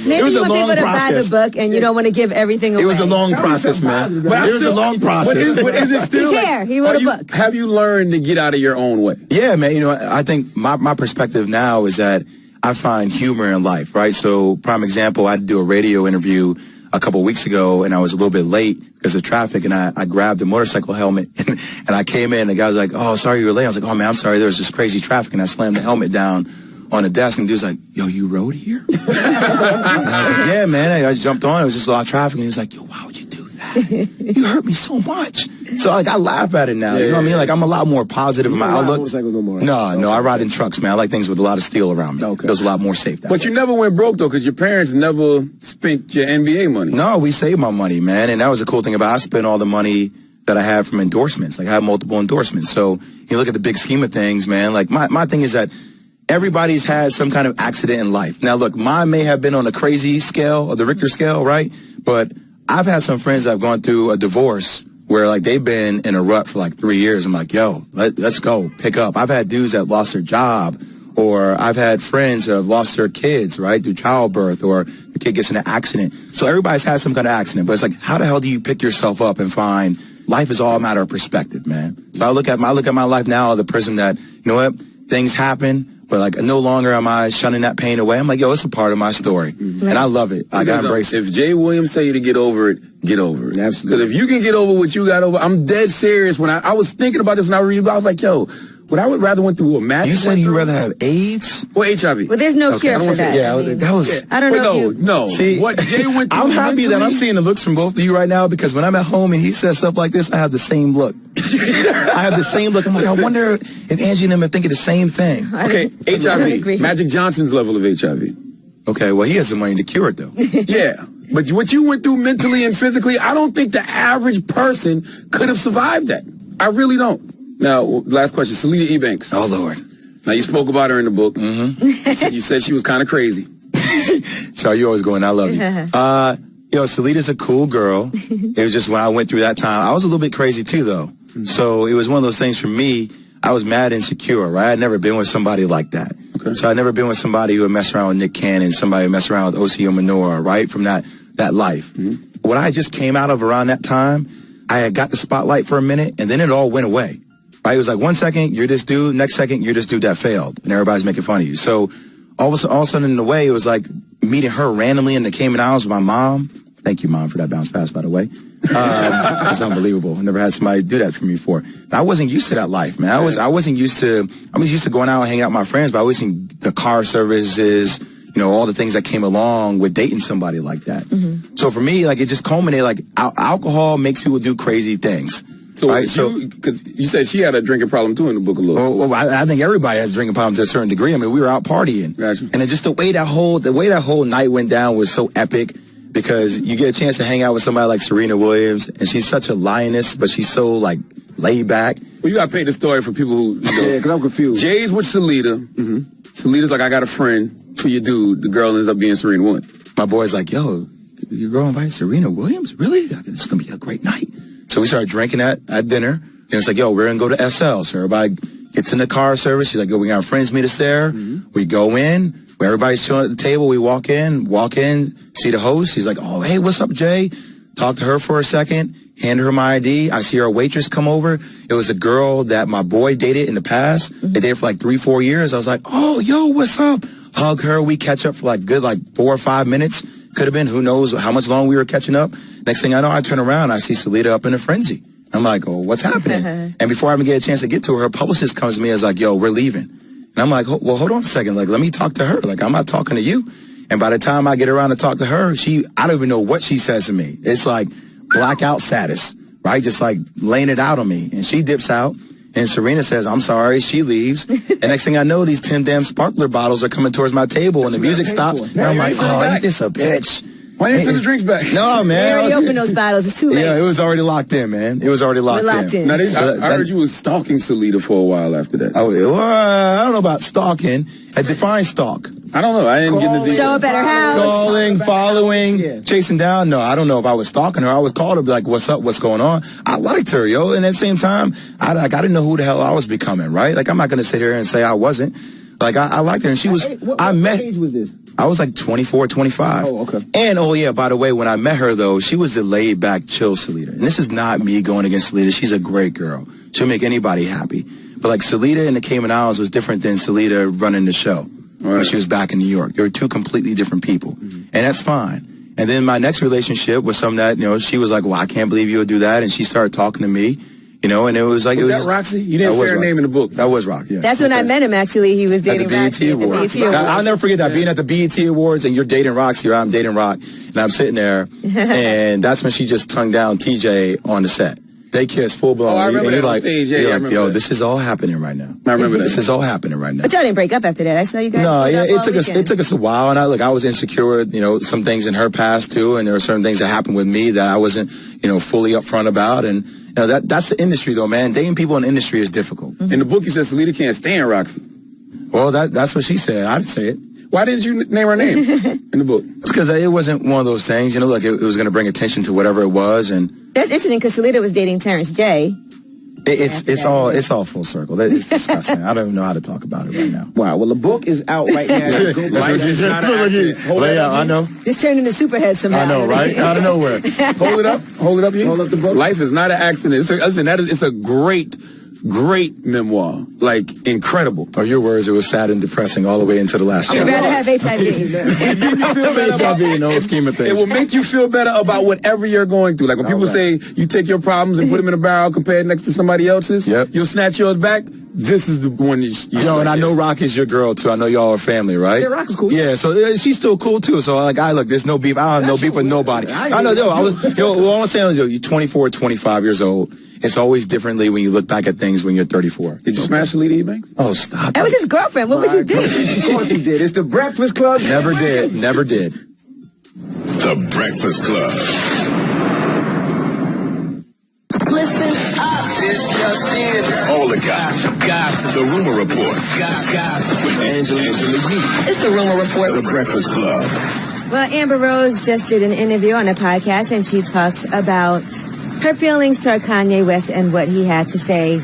B: Maybe
J: It was
B: you
J: a
B: want
J: long
B: people to
J: process.
B: buy the book and you don't want to give everything away.
J: It was a long process, man. It was a long process.
A: But is it still
B: He's here. He wrote a book.
A: Have you learned to get out of your own way?
J: Yeah, man. I think my perspective now is that I find humor in life, right? So, prime example, I had to do a radio interview a couple of weeks ago, and I was a little bit late because of traffic, and I grabbed a motorcycle helmet, and I came in, and the guy was like, oh, sorry you were late. I was like, oh, man, I'm sorry. There was just crazy traffic, and I slammed the helmet down on the desk, and the dude's like, yo, you rode here? And I was like, yeah, man. I jumped on. It was just a lot of traffic, and he was like, yo, why would you do that? You hurt me so much. So, like, I laugh at it now. You know what I mean? Like, I'm a lot more positive in my outlook.
C: No more.
J: No, I ride in trucks, man. I like things with a lot of steel around me.
C: Okay.
J: It was a lot more safe.
A: But you never went broke, though, because your parents never spent your NBA money.
J: No, we saved my money, man. And that was the cool thing about it. I spent all the money that I had from endorsements. Like, I had multiple endorsements. So, you look at the big scheme of things, man. Like, my thing is that everybody's had some kind of accident in life. Now, look, mine may have been on a crazy scale, or the Richter scale, right? But I've had some friends that have gone through a divorce where, like, they've been in a rut for, like, 3 years. I'm like, yo, let's go, pick up. I've had dudes that lost their job, or I've had friends who have lost their kids, right, through childbirth, or the kid gets in an accident. So everybody's had some kind of accident, but it's like, how the hell do you pick yourself up and find life is all a matter of perspective, man? So I look at my life now, the prism that, you know what, things happen, but like no longer am I shunning that pain away. I'm like, yo, it's a part of my story. Mm-hmm. And I love it. I gotta embrace it.
A: If Jay Williams tell you to get over it, get over it.
C: Absolutely.
A: Because if you can get over what you got over, I'm dead serious. When I was thinking about this when I read it, I was like, yo, what I would rather went through a math.
J: You said you'd rather have AIDS?
A: Or HIV.
B: Well, there's no cure for that.
J: Yeah, that was...
B: I don't know
A: No.
J: See,
A: what Jay went through
J: I'm happy that I'm seeing the looks from both of you right now, because when I'm at home and he says stuff like this, I have the same look. I have the same look. I'm like, I wonder if Angie and them are thinking the same thing.
A: Okay, HIV. Magic Johnson's level of HIV.
J: Okay, well, he has the money to cure it, though.
A: Yeah. But what you went through mentally and physically, I don't think the average person could have survived that. I really don't. Now, last question. Salita Ebanks.
J: Oh, Lord.
A: Now, you spoke about her in the book.
J: Mm-hmm.
A: You said she was kind of crazy.
J: Char, you always going, I love you. Salita's a cool girl. It was just when I went through that time, I was a little bit crazy too, though. Mm-hmm. So it was one of those things for me. I was mad insecure, right? I'd never been with somebody like that. Okay. So I'd never been with somebody who would mess around with Nick Cannon, somebody who would mess around with O.C. Omenora, right? From that life. Mm-hmm. What I just came out of around that time, I had got the spotlight for a minute, and then it all went away. Right? It was like 1 second, you're this dude. Next second, you're this dude that failed. And everybody's making fun of you. So all of a sudden, in a way, it was like meeting her randomly in the Cayman Islands with my mom. Thank you, Mom, for that bounce pass, by the way. It's unbelievable. I never had somebody do that for me before. And I wasn't used to that life, man. I was used to going out and hanging out with my friends, but I wasn't the car services, all the things that came along with dating somebody like that. Mm-hmm. So for me, like, it just culminated, like, alcohol makes people do crazy things.
A: So, right? Because you said she had a drinking problem too in the book a little.
J: Well, I think everybody has a drinking problem to a certain degree. I mean, we were out partying,
A: gotcha.
J: And then just the way that whole night went down was so epic because you get a chance to hang out with somebody like Serena Williams, and she's such a lioness, but she's so like laid back.
A: Well, you got to paint the story for people who.
C: Yeah, because I'm confused.
A: Jay's with Salida. Salida's like, I got a friend for your dude. The girl ends up being Serena Williams.
J: My boy's like, yo, your girl invited Serena Williams? Really? This is going to be a great night. So we started drinking at dinner. And it's like, yo, we're going to go to SL. So everybody gets in the car service. She's like, yo, we got our friends meet us there. We go in. Everybody's chilling at the table. We walk in, see the host. He's like, oh, hey, what's up, Jay? Talk to her for a second. Hand her my ID. I see our waitress come over. It was a girl that my boy dated in the past. They dated for like 3-4 years. I was like, oh, yo, what's up? Hug her. We catch up for like good 4 or 5 minutes. Could have been, who knows how much long we were catching up. Next thing I know, I turn around. I see Salida up in a frenzy. I'm like, oh, what's happening? And before I even get a chance to get to her, her publicist comes to me and is like, yo, we're leaving. And I'm like, well, hold on a second. Like, let me talk to her. Like, I'm not talking to you. And by the time I get around to talk to her, I don't even know what she says to me. It's like blackout status, right? Just like laying it out on me. And she dips out. And Serena says, I'm sorry. She leaves. And next thing I know, these 10 damn sparkler bottles are coming towards my table. And the music stops. And I'm like, oh, ain't this a bitch?
A: Why didn't you send the drinks back?
J: No, man.
B: They already opened those bottles. It's too late.
J: Yeah, it was already locked in, man. It was already locked in.
A: Now, I heard you was stalking Salida for a while after that.
J: Oh, well, I don't know about stalking. I define stalk.
A: I don't know. I didn't get into the
B: show up at her house.
J: Calling, following, chasing down. No, I don't know if I was stalking her. I would call her, be like, what's up? What's going on? I liked her, yo. And at the same time, I didn't know who the hell I was becoming, right? Like, I'm not going to sit here and say I wasn't. Like, I liked her. And she was,
C: what age was this?
J: I was like 24, 25.
C: Oh, okay.
J: And, oh, yeah, by the way, when I met her, though, she was the laid-back, chill Salida. And this is not me going against Salida. She's a great girl. She'll make anybody happy. But, like, Salida in the Cayman Islands was different than Salida running the show when she was back in New York. They were two completely different people. And that's fine. And then my next relationship was something that, she was like, well, I can't believe you would do that. And she started talking to me. And it was like...
A: Was that Roxy? You didn't say her name in the book.
J: That was Roxy, yeah.
B: That's when I met him, actually. He was dating Roxy at the BET Awards.
J: I'll never forget that, being at the BET Awards and you're dating Roxy or I'm dating Rock. And I'm sitting there, and that's when she just tongued down TJ on the set. They kissed full blown.
A: Oh, I remember that on stage. Yeah,
J: you're like, yo, this is all happening right now.
A: I remember that.
J: This is all happening right now.
B: But y'all didn't break up after that. I saw you guys.
J: No, yeah, it took us a while, and I was insecure. Some things in her past too, and there were certain things that happened with me that I wasn't, fully upfront about, and that's the industry though, man. Dating people in the industry is difficult.
A: In the book, you said Salida can't stand Roxy.
J: Well, that's what she said. I didn't say it.
A: Why didn't you name her name in the book?
J: It's because it wasn't one of those things. Look, it was going to bring attention to whatever it was, and
B: that's interesting because Salida was dating Terrence J.
J: It's all full circle. It's disgusting. I don't even know how to talk about it right now.
C: Wow. Well, the book is out right now.
J: That's what you said. I know.
B: Just turned into Superhead somehow.
J: I know, right? Out of nowhere.
A: Hold it up. Hold up the book. Life is not an accident. It's a great memoir. Like, incredible.
J: Or your words, it was sad and depressing all the way into the last chapter.
B: You'd rather have HIV.
A: It will make you feel better about whatever you're going through. Like when people say you take your problems and put them in a barrel compared next to somebody else's, you'll snatch yours back. This is the one
J: and I know Rock is your girl too. I know y'all are family, right?
C: Yeah, Rock is cool.
J: Yeah, so she's still cool too. So look, there's no beef. I don't have no beef with nobody. I know, all I'm saying is, you're 24, 25 years old. It's always differently when you look back at things when you're 34.
A: Did you smash Salida Eubanks?
J: Oh, stop.
B: That was his girlfriend. What would you do?
C: Of course he did. It's the Breakfast Club.
J: Never did.
D: The Breakfast Club.
H: Listen up.
D: It's just in. All the gossip. The Rumor Report. With Angela Yee.
H: It's the Rumor Report.
D: The Breakfast Club.
B: Well, Amber Rose just did an interview on a podcast, and she talks about her feelings toward Kanye West and what he had to say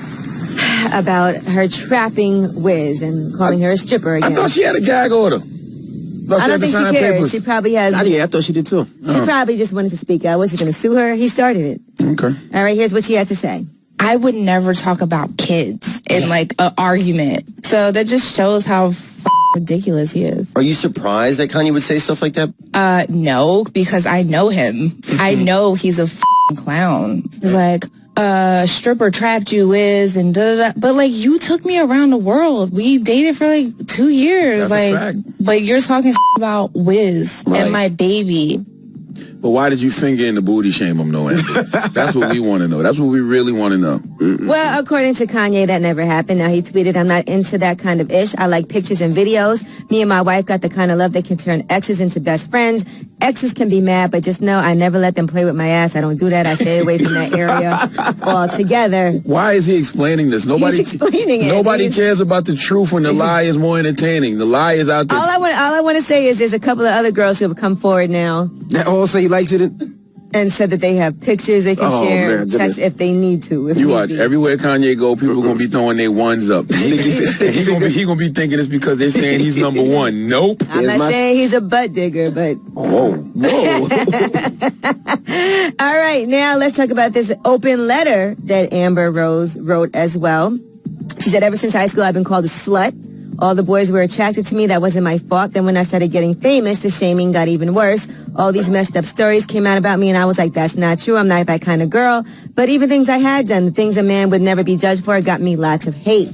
B: about her trapping Wiz and calling her a stripper again.
A: I thought she had a gag order.
B: I don't think she cares. She probably has.
C: I thought she did too.
B: She probably just wanted to speak out. Was he going to sue her? He started it.
A: Okay.
B: All right, here's what she had to say.
I: I would never talk about kids in like an argument. So that just shows how ridiculous he is.
K: Are you surprised that Kanye would say stuff like that?
I: No, because I know him. I know he's a clown. He's like, stripper trapped you, Wiz, and da-da-da. But like, you took me around the world. We dated for like 2 years.
A: That's a fact.
I: But you're talking about Wiz and my baby.
A: But why did you finger in the booty shame him, though, Amber? That's what we want to know. That's what we really want to know.
B: Well, according to Kanye, that never happened. Now, he tweeted, I'm not into that kind of ish. I like pictures and videos. Me and my wife got the kind of love that can turn exes into best friends. Exes can be mad, but just know I never let them play with my ass. I don't do that. I stay away from that area altogether.
A: Why is he explaining this?
B: He's explaining it.
A: Nobody cares about the truth when the lie is more entertaining. The lie is out there.
B: All I want to say is there's a couple of other girls who have come forward now.
C: That all say he likes it?
B: And said that they have pictures they can share, text if they need to.
A: You watch, everywhere Kanye go, people going to be throwing their ones up. He gonna be thinking it's because they're saying he's number one. Nope.
B: I'm not saying he's a butt digger, but...
C: Whoa.
B: All right, now let's talk about this open letter that Amber Rose wrote as well. She said, ever since high school, I've been called a slut. All the boys were attracted to me. That wasn't my fault. Then when I started getting famous, the shaming got even worse. All these messed up stories came out about me, and I was like, that's not true. I'm not that kind of girl. But even things I had done, the things a man would never be judged for, got me lots of hate.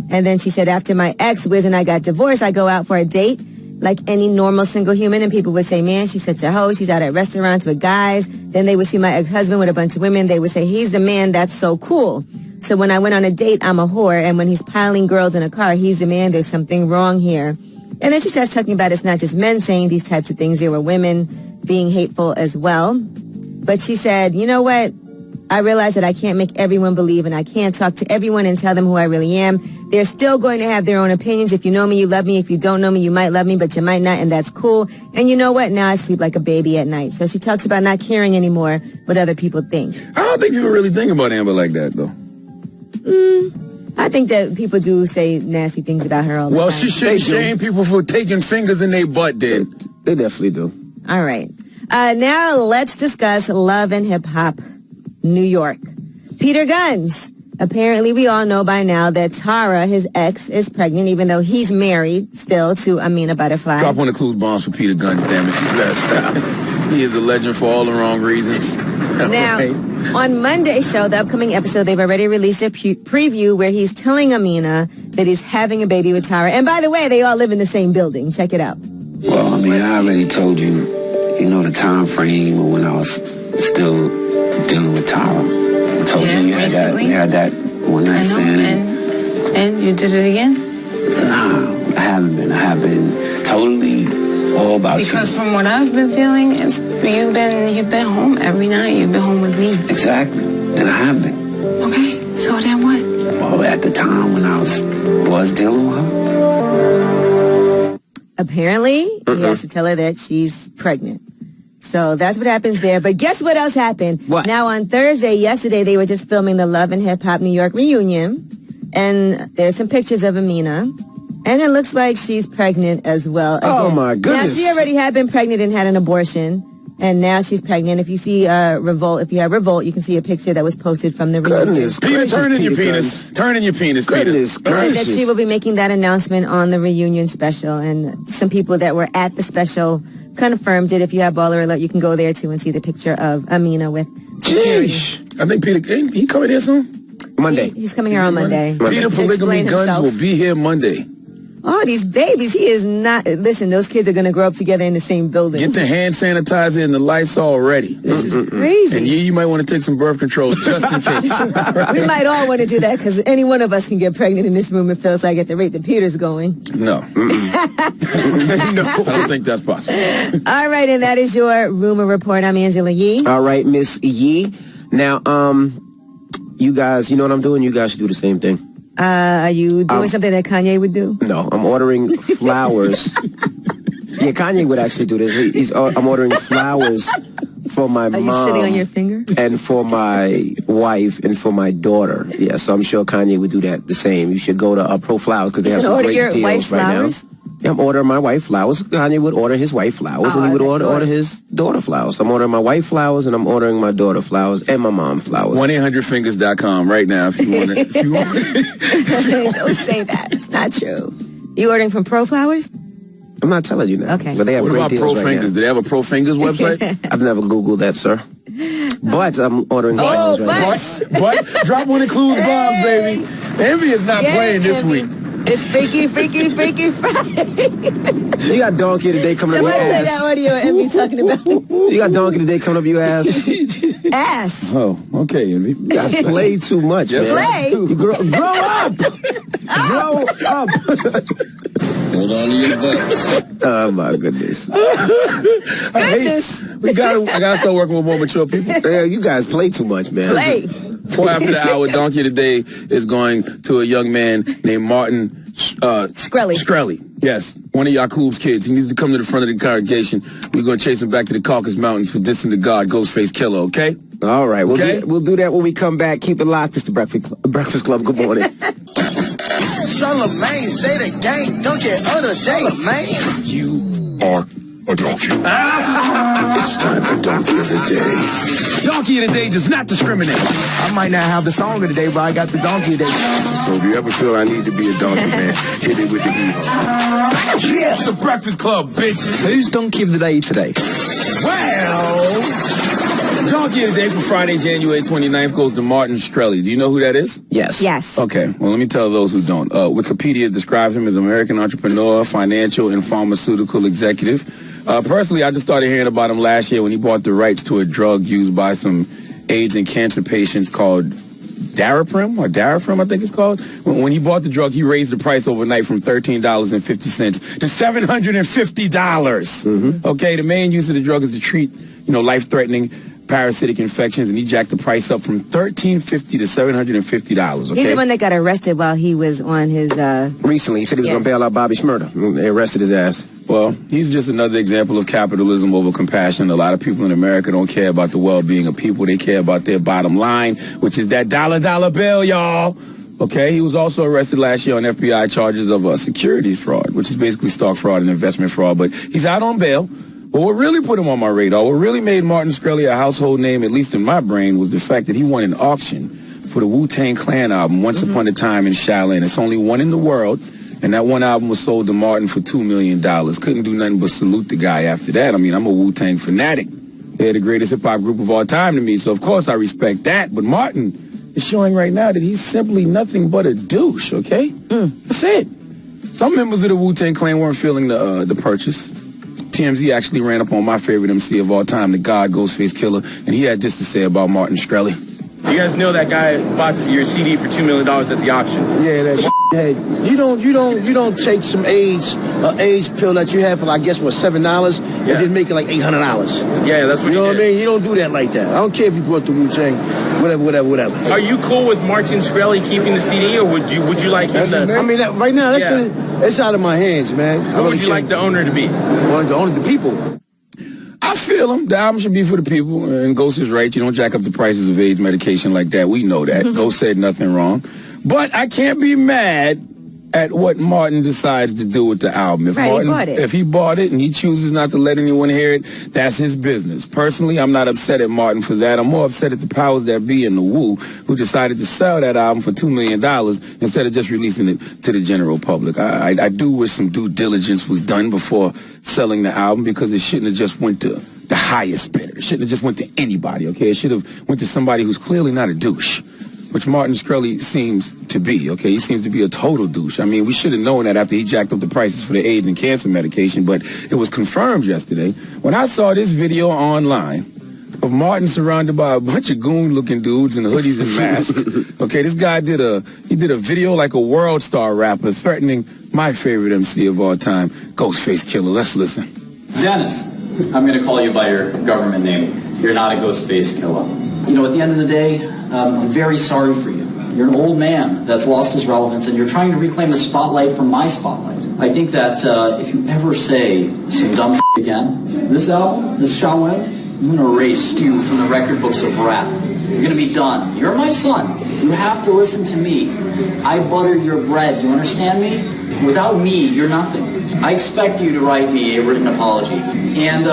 B: And then she said, after my ex, Wiz, and I got divorced, I go out for a date like any normal single human, and people would say, man, she's such a hoe. She's out at restaurants with guys. Then they would see my ex-husband with a bunch of women. They would say, he's the man. That's so cool. So when I went on a date, I'm a whore. And when he's piling girls in a car, he's the man. There's something wrong here. And then she starts talking about it's not just men saying these types of things. There were women being hateful as well. But she said, you know what? I realize that I can't make everyone believe, and I can't talk to everyone and tell them who I really am. They're still going to have their own opinions. If you know me, you love me. If you don't know me, you might love me, but you might not, and that's cool. And you know what? Now I sleep like a baby at night. So she talks about not caring anymore what other people think.
A: I don't think people really think about Amber like that, though.
B: I think that people do say nasty things about her all the time.
A: Well, she shouldn't shame people for taking fingers in their butt, then.
C: They definitely do.
B: All right. Now let's discuss Love and Hip Hop New York. Peter Gunz. Apparently, we all know by now that Tara, his ex, is pregnant, even though he's married still to Amina Butterfly.
A: Drop one of Clues bombs for Peter Gunz, damn it. You gotta stop. He is a legend for all the wrong reasons.
B: Now, on Monday's show, the upcoming episode, they've already released a preview where he's telling Amina that he's having a baby with Tara. And by the way, they all live in the same building. Check it out.
L: Well, I mean, I already told you, the time frame of when I was still dealing with Tara. I told you you had that one night stand.
M: And you did it again?
L: Nah, I haven't been. I have been totally all about you.
M: Because from what I've been feeling, it's you've been home every night. You've been home with me.
L: Exactly, and I have been.
M: Okay, so then what?
L: Well, at the time when I was dealing with her.
B: Apparently, he has to tell her that she's pregnant. So that's what happens there. But guess what else happened?
C: What?
B: Now, on yesterday, they were just filming the Love and Hip Hop New York reunion. And there's some pictures of Amina. And it looks like she's pregnant as well. Again.
C: Oh, my goodness.
B: Now, she already had been pregnant and had an abortion. And now she's pregnant. If you see Revolt, you can see a picture that was posted from the reunion.
A: Peter, turn in your penis. Turn in your penis, Peter.
C: Goodness gracious.
B: That she will be making that announcement on the reunion special. And some people that were at the special confirmed it. If you have Baller Alert, you can go there too and see the picture of Amina with security.
A: Jeez. I think Peter, he coming here soon?
C: Monday.
B: He's coming here on Monday.
A: Peter Polygamy Guns will be here Monday.
B: Oh, these babies. He is not... Listen, those kids are going to grow up together in the same building.
A: Get the hand sanitizer and the Lysol ready.
B: This is crazy.
A: And you might want to take some birth control just in case.
B: We might all want to do that because any one of us can get pregnant in this room, it feels like, at the rate that Peter's going.
A: No. No, I don't think that's possible.
B: All right, and that is your rumor report. I'm Angela Yee.
C: All right, Miss Yee. Now, you guys, you know what I'm doing? You guys should do the same thing.
B: Are you doing something that Kanye would do?
C: No, I'm ordering flowers. Yeah, Kanye would actually do this. I'm ordering flowers for my mom.
B: Are you sitting on your finger?
C: And for my wife and for my daughter. Yeah, so I'm sure Kanye would do that the same. You should go to Pro Flowers because they have some great deals right now. Yeah, I'm ordering my wife flowers. Kanye would order his wife flowers, and he would order his daughter flowers. I'm ordering my wife flowers, and I'm ordering my daughter flowers, and my mom flowers.
A: 1-800-Fingers.com right now if you want it.
B: Don't say that. It's not true. You ordering from Pro Flowers?
C: I'm not telling you now.
B: Okay.
C: But they have great deals
A: Pro
C: right
A: Fingers?
C: now.
A: Do they have a Pro Fingers website?
C: I've never Googled that, sir. But I'm ordering flowers right now.
A: But drop one of Clues bombs, baby. Envy is not playing this week.
B: It's Freaky Friday.
C: You got Donkey today coming up your ass.
B: Play that audio and me talking about it.
C: You got Donkey today coming up your ass.
B: Ass.
A: Oh, okay, Envy.
C: You guys play too much, man.
B: Play?
C: You grow up. Grow up.
D: Hold on to your butts.
C: Oh, my goodness.
A: I gotta start working with more mature people.
C: Yeah, you guys play too much, man.
B: Play.
A: Before after the hour, Donkey of the Day is going to a young man named Martin Shkreli. Yes, one of Yakub's kids. He needs to come to the front of the congregation. We're going to chase him back to the Caucasus Mountains for dissing the God, Ghostface Killer, okay?
C: All right,
A: Okay.
C: we'll do that when we come back. Keep it locked. It's the Breakfast Club. Good morning.
D: Charlamagne, say the gang, donkey of the day, man. You are a donkey. It's time for Donkey of the Day.
J: Donkey of the Day does not discriminate. I might not have the song of the day, but I got the Donkey of the Day.
D: So if you ever feel I need to be a donkey, man, hit it with the evil.
J: Yeah, it's the Breakfast Club, bitch. Who's Donkey of the Day today?
A: Well, Donkey of the Day for Friday, January 29th goes to Martin Shkreli. Do you know who that is?
C: Yes.
B: Yes.
A: Okay, well, let me tell those who don't. Wikipedia describes him as an American entrepreneur, financial, and pharmaceutical executive. Personally, I just started hearing about him last year when he bought the rights to a drug used by some AIDS and cancer patients called Daraprim, I think it's called. When he bought the drug, he raised the price overnight from $13.50 to $750. Okay, the main use of the drug is to treat, life-threatening parasitic infections, and he jacked the price up from $13.50 to $750. Okay?
B: He's the one that got arrested while he was on his...
C: Recently, he said he was going to bail out Bobby Shmurda. They arrested his ass.
A: Well, he's just another example of capitalism over compassion. A lot of people in America don't care about the well-being of people. They care about their bottom line, which is that dollar bill, y'all. Okay, he was also arrested last year on FBI charges of securities fraud, which is basically stock fraud and investment fraud, but he's out on bail. But what really put him on my radar, what really made Martin Shkreli a household name, at least in my brain, was the fact that he won an auction for the Wu-Tang Clan album, Once Upon a Time in Shaolin. It's only one in the world, and that one album was sold to Martin for $2 million. Couldn't do nothing but salute the guy after that. I mean, I'm a Wu-Tang fanatic. They're the greatest hip-hop group of all time to me, so of course I respect that. But Martin is showing right now that he's simply nothing but a douche, okay? That's it. Some members of the Wu-Tang Clan weren't feeling the purchase. TMZ actually ran up on my favorite MC of all time, the God, Ghostface Killer, and he had this to say about Martin Shkreli.
N: You guys know that guy bought your CD for $2 million at the auction.
E: Yeah, that's hey, you don't take some AIDS pill that you have for, I guess, what, $7 and just make it like $800.
N: Yeah, that's what
E: you know what I mean. You don't do that like that. I don't care if you brought the Wu-Tang, whatever.
N: Are you cool with Martin Shkreli keeping the CD, or would you like him to?
E: I mean, right now it's out of my hands, man.
N: Who would you like the owner to be?
E: Well, the owner, the people.
A: I feel him. The album should be for the people, and Ghost is right. You don't jack up the prices of AIDS medication like that. We know that. Ghost said nothing wrong. But I can't be mad at what Martin decides to do with the album. If he bought it and he chooses not to let anyone hear it, that's his business. Personally, I'm not upset at Martin for that. I'm more upset at the powers that be in the Wu who decided to sell that album for $2 million instead of just releasing it to the general public. I do wish some due diligence was done before selling the album, because it shouldn't have just went to the highest bidder. It shouldn't have just went to anybody, okay? It should have went to somebody who's clearly not a douche, which Martin Shkreli seems to be, okay? He seems to be a total douche. I mean, we should have known that after he jacked up the prices for the AIDS and cancer medication, but it was confirmed yesterday when I saw this video online of Martin surrounded by a bunch of goon-looking dudes in hoodies and masks. Okay, this guy did a video like a world star rapper threatening my favorite MC of all time, Ghostface Killer. Let's listen.
O: Dennis, I'm going to call you by your government name. You're not a Ghostface Killer. You know, at the end of the day, I'm very sorry for you. You're an old man that's lost his relevance, and you're trying to reclaim the spotlight from my spotlight. I think that if you ever say some dumb shit again, this album, this Shaolin, I'm going to erase you from the record books of rap. You're going to be done. You're my son. You have to listen to me. I butter your bread. You understand me? Without me, you're nothing. I expect you to write me a written apology. And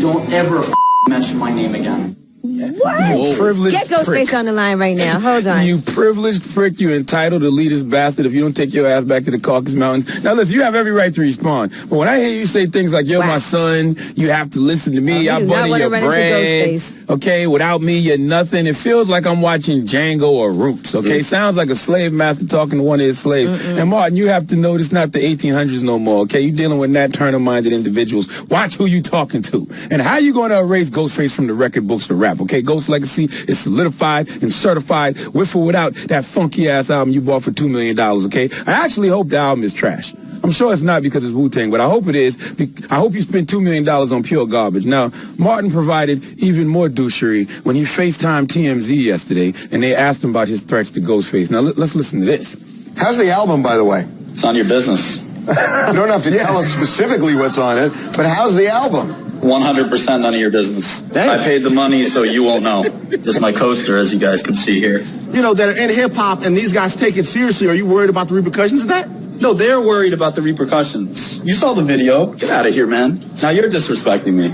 O: don't ever mention my name again.
B: What? Get Ghostface on the line right now. Hold on.
A: You privileged prick, you entitled elitist bastard, if you don't take your ass back to the Caucasus Mountains. Now listen, you have every right to respond. But when I hear you say things like, you're my son, you have to listen to me, I butter your bread, okay, without me, you're nothing. It feels like I'm watching Django or Roots, okay? Sounds like a slave master talking to one of his slaves. And Martin, you have to know it's not the 1800s no more, okay? You're dealing with Nat Turner-minded individuals. Watch who you talking to. And how you going to erase Ghostface from the record books of rap, okay? okay? Ghost Legacy is solidified and certified with or without that funky-ass album you bought for $2 million, okay? I actually hope the album is trash. I'm sure it's not because it's Wu-Tang, but I hope it is. I hope you spent $2 million on pure garbage. Now, Martin provided even more douchery when he FaceTimed TMZ yesterday, and they asked him about his threats to Ghostface. Now, let's listen to this.
P: How's the album, by the way?
O: It's on your business.
P: You don't have to tell us specifically what's on it, but how's the album?
O: 100% none of your business.
P: Damn.
O: I paid the money, so you won't know. This is my coaster, as you guys can see here.
Q: You know, that are in hip-hop and these guys take it seriously. Are you worried about the repercussions of that?
O: No, they're worried about the repercussions. You saw the video. Get out of here, man. Now you're disrespecting me.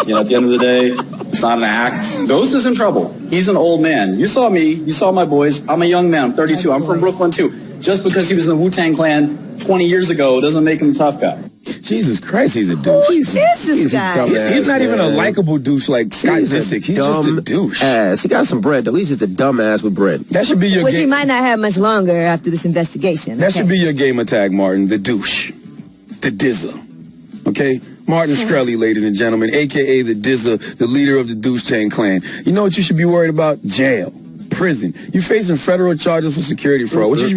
O: You know, at the end of the day, it's not an act. Ghost is in trouble. He's an old man. You saw me. You saw my boys. I'm a young man. I'm 32. I'm from Brooklyn, too. Just because he was in the Wu-Tang Clan 20 years ago doesn't make him a tough guy.
A: Jesus Christ, he's a douche.
B: Who is this guy?
A: He's not even a likable douche like Scott Disick. He's just a douche.
C: Ass. He got some bread, though. He's just a dumb ass with bread.
A: That should be your
B: Which he
A: game.
B: might not have much longer after this investigation.
A: That should be your game tag, Martin. The douche. The Dizza. Okay? Martin Shkreli, ladies and gentlemen, a.k.a. the Dizza, the leader of the Douche-Tang Clan. You know what you should be worried about? Jail. Prison. You're facing federal charges for security fraud. What you should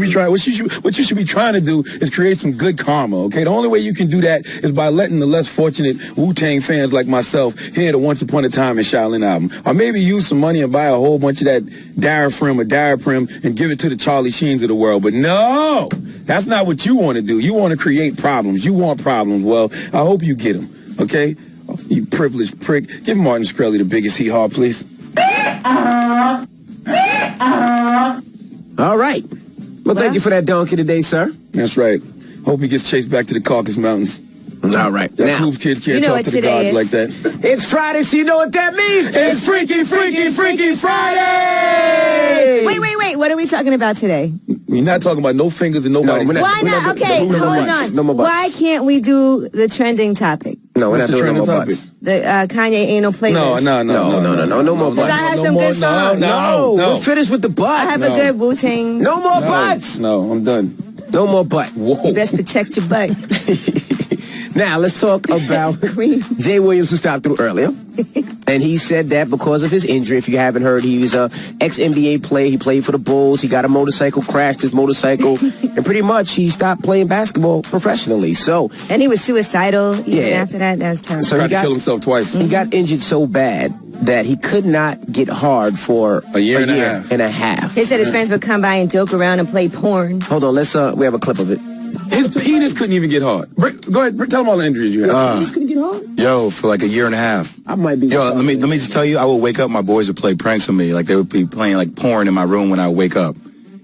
A: be trying to do is create some good karma, okay? The only way you can do that is by letting the less fortunate Wu-Tang fans like myself hear the Once Upon a Time in Shaolin album. Or maybe use some money and buy a whole bunch of that Daraprim and give it to the Charlie Sheens of the world. But no! That's not what you want to do. You want to create problems. You want problems. Well, I hope you get them, okay? You privileged prick. Give Martin Shkreli the biggest hee-haw, please.
C: All right. Well, thank you for that donkey today, sir.
A: That's right. Hope he gets chased back to the Caucasus Mountains.
C: All right.
A: That Coops kids can't talk to the gods like that.
C: It's Friday, so you know what that means. It's Freaky Friday!
B: Wait. What are we talking about today?
A: We're not talking about no fingers and nobody's.
B: Why not? Okay, hold on.
C: No more butts.
B: Why can't we do the trending topic?
C: No, we're not
A: What's the
C: doing no more
A: trending
C: butts.
B: The Kanye anal playlist.
C: No more butts.
B: I have some good songs.
C: No, we're finished with the butt.
B: I have a good Wu-Tang.
C: No more butts.
A: No, I'm done.
C: No more butt.
B: You best protect your butt.
C: Now, let's talk about Jay Williams, who stopped through earlier. And he said that because of his injury, if you haven't heard, he was a ex-NBA player. He played for the Bulls. He got a motorcycle, crashed his motorcycle, and pretty much he stopped playing basketball professionally.
B: And he was suicidal even after that. That was terrible.
A: So he tried to kill himself twice.
C: He got injured so bad that he could not get hard for
A: a year and
C: a half.
B: He said his friends would come by and joke around and play porn.
C: Hold on, we have a clip of it.
A: His penis couldn't even get hard. Go ahead, tell him all the injuries you had.
C: Penis couldn't get hard?
J: Yo, for like a year and a half.
C: I might be.
J: Yo, let me just tell you, I would wake up, my boys would play pranks on me. Like, they would be playing like porn in my room when I would wake up.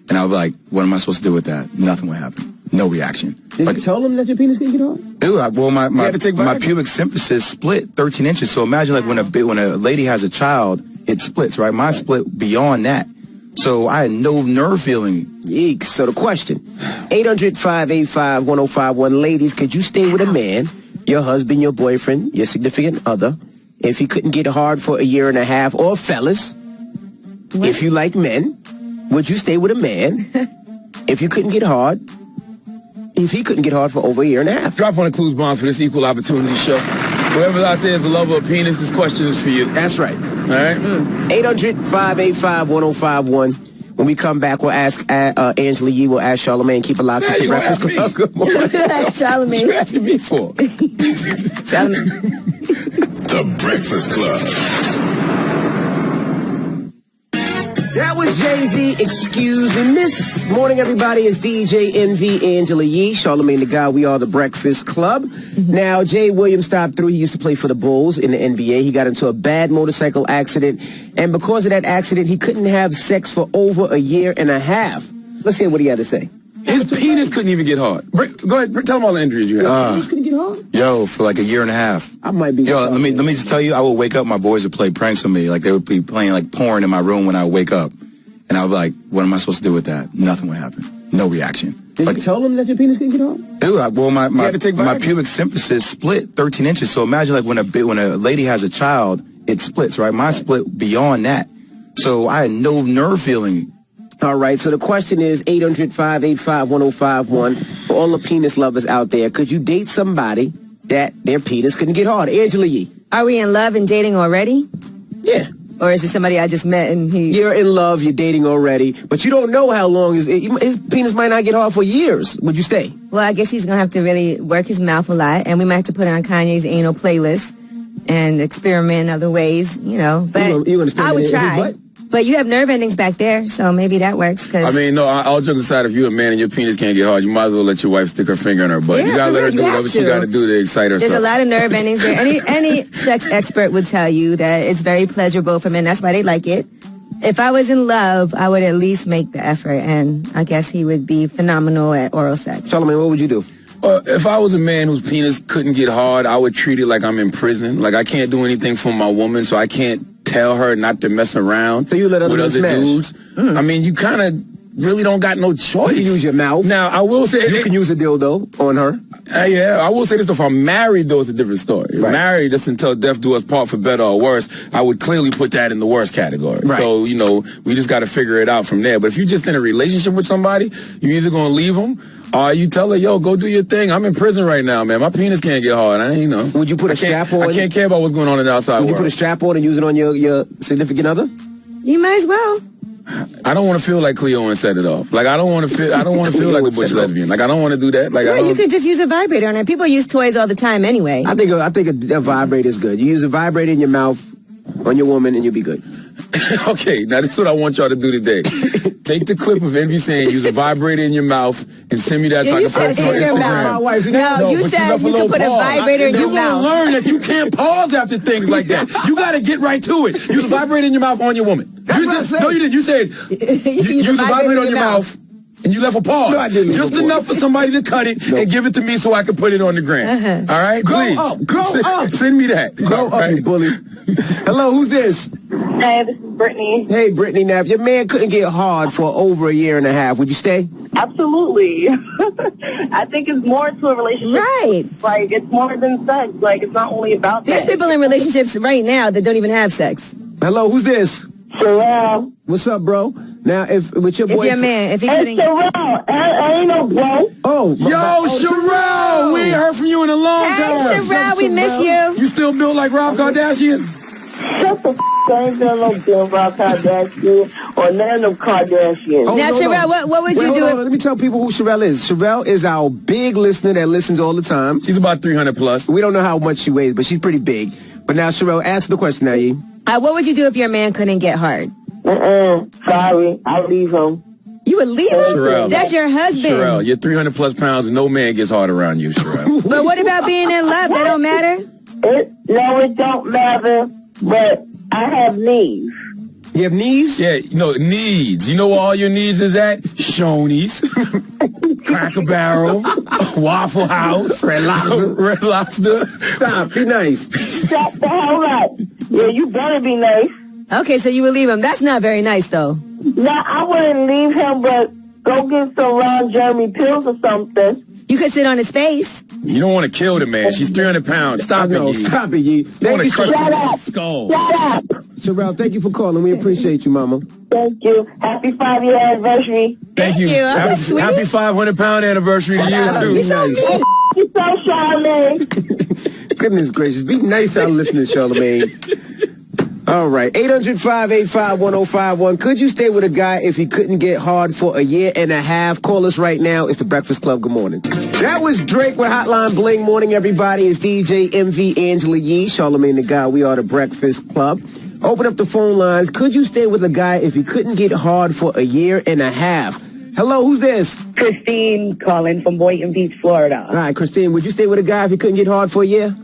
J: And I would be like, what am I supposed to do with that? Nothing would happen. No reaction.
C: Did you tell him that your penis couldn't get hard?
J: Dude, my pubic symphysis split 13 inches. So imagine like when a lady has a child, it splits, right? Mine split beyond that. So I had no nerve feeling.
C: Yeeks. So the question, 800-585-1051. Ladies, could you stay with a man, your husband, your boyfriend, your significant other, if he couldn't get hard for a year and a half? Or fellas, if you like men, would you stay with a man if you couldn't get hard? If he couldn't get hard for over a year and a half?
A: Drop on the clues bombs for this equal opportunity show. Whoever's out there is a lover of penis, this question is for you.
C: That's right.
A: All right?
C: 800-585-1051. When we come back, we'll ask Angela Yee. We'll ask Charlamagne. Keep it locked. It's the Breakfast Club. Good morning.
B: That's Charlamagne.
A: What you asking me for?
D: The Breakfast Club.
C: That was Jay-Z, Excuse Me Miss. Morning, everybody. It's DJ NV, Angela Yee, Charlamagne the Guy. We are the Breakfast Club. Now, Jay Williams stopped through. He used to play for the Bulls in the NBA. He got into a bad motorcycle accident. And because of that accident, he couldn't have sex for over a year and a half. Let's hear what he had to say.
A: His penis couldn't even get hard. Go ahead, tell him all the injuries you had.
C: His penis couldn't get hard?
J: Yo, for like a year and a half.
C: I might be.
J: Yo, let me just tell you, I would wake up, my boys would play pranks on me. Like, they would be playing like porn in my room when I would wake up. And I would be like, what am I supposed to do with that? Nothing would happen. No reaction.
C: Did you tell him that your penis couldn't get hard?
J: Dude, my pubic symphysis split 13 inches. So imagine like when a lady has a child, it splits, right? Mine split beyond that. So I had no nerve feeling.
C: All right, so the question is 800-585-1051. For all the penis lovers out there, could you date somebody that their penis couldn't get hard? Angela Yee.
B: Are we in love and dating already?
C: Yeah.
B: Or is it somebody I just met and he...
C: You're in love, you're dating already, but you don't know how long his penis might not get hard for years. Would you stay?
B: Well, I guess he's going to have to really work his mouth a lot, and we might have to put it on Kanye's anal playlist and experiment in other ways, you know. But I would try. But you have nerve endings back there, so maybe that works. Cause
A: I mean, no, all jokes aside, if you're a man and your penis can't get hard, you might as well let your wife stick her finger in her butt.
B: Yeah,
A: you got to let her do whatever she got to do to excite herself.
B: There's a lot of nerve endings there. Any sex expert would tell you that it's very pleasurable for men. That's why they like it. If I was in love, I would at least make the effort, and I guess he would be phenomenal at oral sex.
C: Charlamagne, what would you do?
A: If I was a man whose penis couldn't get hard, I would treat it like I'm in prison. Like I can't do anything for my woman, so I can't tell her not to mess around
C: with other
A: dudes. I mean, you kind of really don't got no choice.
C: You can use your mouth.
A: Now, I will say...
C: You can use a dildo on her.
A: Yeah, I will say this, if I'm married, though, it's a different story. Right. Married, that's until death do us part, for better or worse. I would clearly put that in the worst category. Right. So, you know, we just got to figure it out from there. But if you're just in a relationship with somebody, you're either going to leave them, or you tell her, yo, go do your thing. I'm in prison right now, man. My penis can't get hard.
C: Would you put a strap on?
A: I can't care about what's going on in the outside world.
C: Would you put a strap on and use it on your significant other?
B: You might as well.
A: I don't want to feel like Cleo and set it off. Like I don't want to feel like a butch lesbian. Like I don't want to do that. Like
B: you could just use a vibrator on it. People use toys all the time anyway.
C: I think a vibrator is good. You use a vibrator in your mouth on your woman and you'll be good.
A: Okay, now this is what I want y'all to do today. Take the clip of Envy saying use a vibrator in your mouth and send me that so I can post it on Instagram.
B: No, you said you can put a vibrator in your mouth.
A: You're going to learn that you can't pause after things like that. You got to get right to it. Use a vibrator in your mouth on your woman. No, you didn't. You said use a vibrator on your mouth. And you left a pause. No, I didn't. Just enough for somebody to cut it and give it to me so I can put it on the gram. All right? Please.
C: Grow up.
A: Send me that.
C: Grow up, you bully. Hello, who's this?
R: Hey, this is Brittany.
C: Hey, Brittany. Now, if your man couldn't get hard for over a year and a half, would you stay?
R: Absolutely. I think it's more to a relationship.
B: Right.
R: Like, it's more than sex. Like, it's not only about
B: There's people in relationships right now that don't even have sex.
C: Hello, who's this?
R: Sherelle.
C: What's up, bro? Now, if with your boy...
B: If your man, if he couldn't...
R: Sherelle. I ain't no bro.
C: Oh.
A: Yo, Sherelle. We ain't heard from you in a long time.
B: Hey, Sherelle, we miss you.
A: You still built like Rob Kardashian?
R: Shut the f***. I ain't done no damn Rob Kardashian or none of them Kardashians.
B: Now, Sherelle, what would you do?
C: Let me tell people who Sherelle is. Sherelle is our big listener that listens all the time.
A: She's about 300 plus.
C: We don't know how much she weighs, but she's pretty big. But now, Sherelle, answer the question, Nayi.
B: What would you do if your man couldn't get hard?
R: Sorry. I'll leave him.
B: You would leave him?
A: Sherelle,
B: that's your husband.
A: Sherelle, you're 300 plus pounds and no man gets hard around you, Sherelle.
B: But what about being in love? That don't matter?
R: No, it don't matter, but I have needs.
C: You have knees?
A: Yeah, needs. You know where all your needs is at? Shoney's, Cracker Barrel, Waffle House,
C: Red
A: Lobster.
C: Stop, be nice.
R: Shut the hell up. Yeah, you better be nice.
B: Okay, so you would leave him. That's not very nice, though.
R: No, I wouldn't leave him, but go get some Ron Jeremy pills or something.
B: You could sit on his face.
A: You don't want to kill the man. She's 300 pounds. Stop it, Yee.
C: Stop it, Yee.
A: You want to crush
R: Shut up.
A: skull.
R: Shut up.
C: Sherelle, thank you for calling. We appreciate you, Mama.
R: Thank you. Happy 5-year anniversary.
A: Thank you. Happy 500-pound anniversary to you, too.
B: You're so mean.
R: You're so Charlamagne.
C: Goodness gracious. Be nice to our listeners, Charlamagne. All right. 800-585-1051. Could you stay with a guy if he couldn't get hard for a year and a half? Call us right now. It's the Breakfast Club. Good morning. That was Drake with Hotline Bling. Morning, everybody. It's DJ MV Angela Yee, Charlamagne the Guy. We are the Breakfast Club. Open up the phone lines. Could you stay with a guy if he couldn't get hard for a year and a half? Hello, who's this?
R: Christine calling from Boynton Beach, Florida.
C: All right, Christine, would you stay with a guy if he couldn't get hard for a year?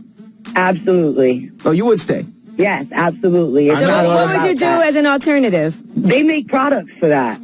R: Absolutely.
C: Oh, you would stay?
R: Yes, absolutely.
B: So what would you do as an alternative?
R: They make products for that.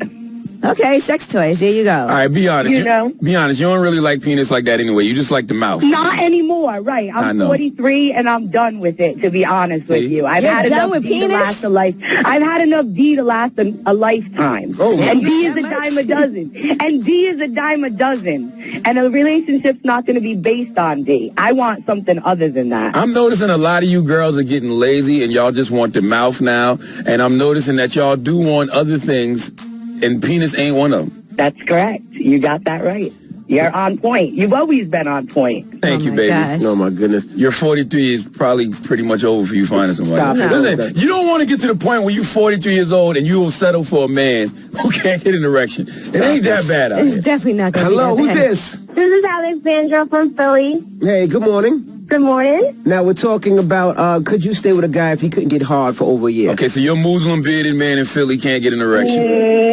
B: Okay, sex toys. There you go.
A: All right, be honest. Be honest. You don't really like penis like that anyway. You just like the mouth.
R: Not anymore, right? I'm 43 and I'm done with it. To be honest with you, I've had enough D to last a life. I've had enough D to last a lifetime.
C: Oh,
R: and D is a dime a dozen. And D is a dime a dozen. And a relationship's not going to be based on D. I want something other than that.
A: I'm noticing a lot of you girls are getting lazy and y'all just want the mouth now. And I'm noticing that y'all do want other things. And penis ain't one of them.
R: That's correct. You got that right. You're on point. You've always been on point.
A: Thank you, baby.
B: Gosh.
C: Oh, my goodness.
A: Your 43 is probably pretty much over for you finding somebody.
C: Stop it.
A: Listen, you don't want to get to the point where you're 43 years old and you will settle for a man who can't get an erection. It ain't that bad out
B: It's
A: here.
B: definitely not going to be
C: Hello,
B: that
C: who's
B: bad.
C: this?
S: This is Alexandra from Philly.
C: Hey, good morning.
S: Good morning.
C: Now, we're talking about, could you stay with a guy if he couldn't get hard for over a year?
A: Okay, so your Muslim bearded man in Philly can't get an erection.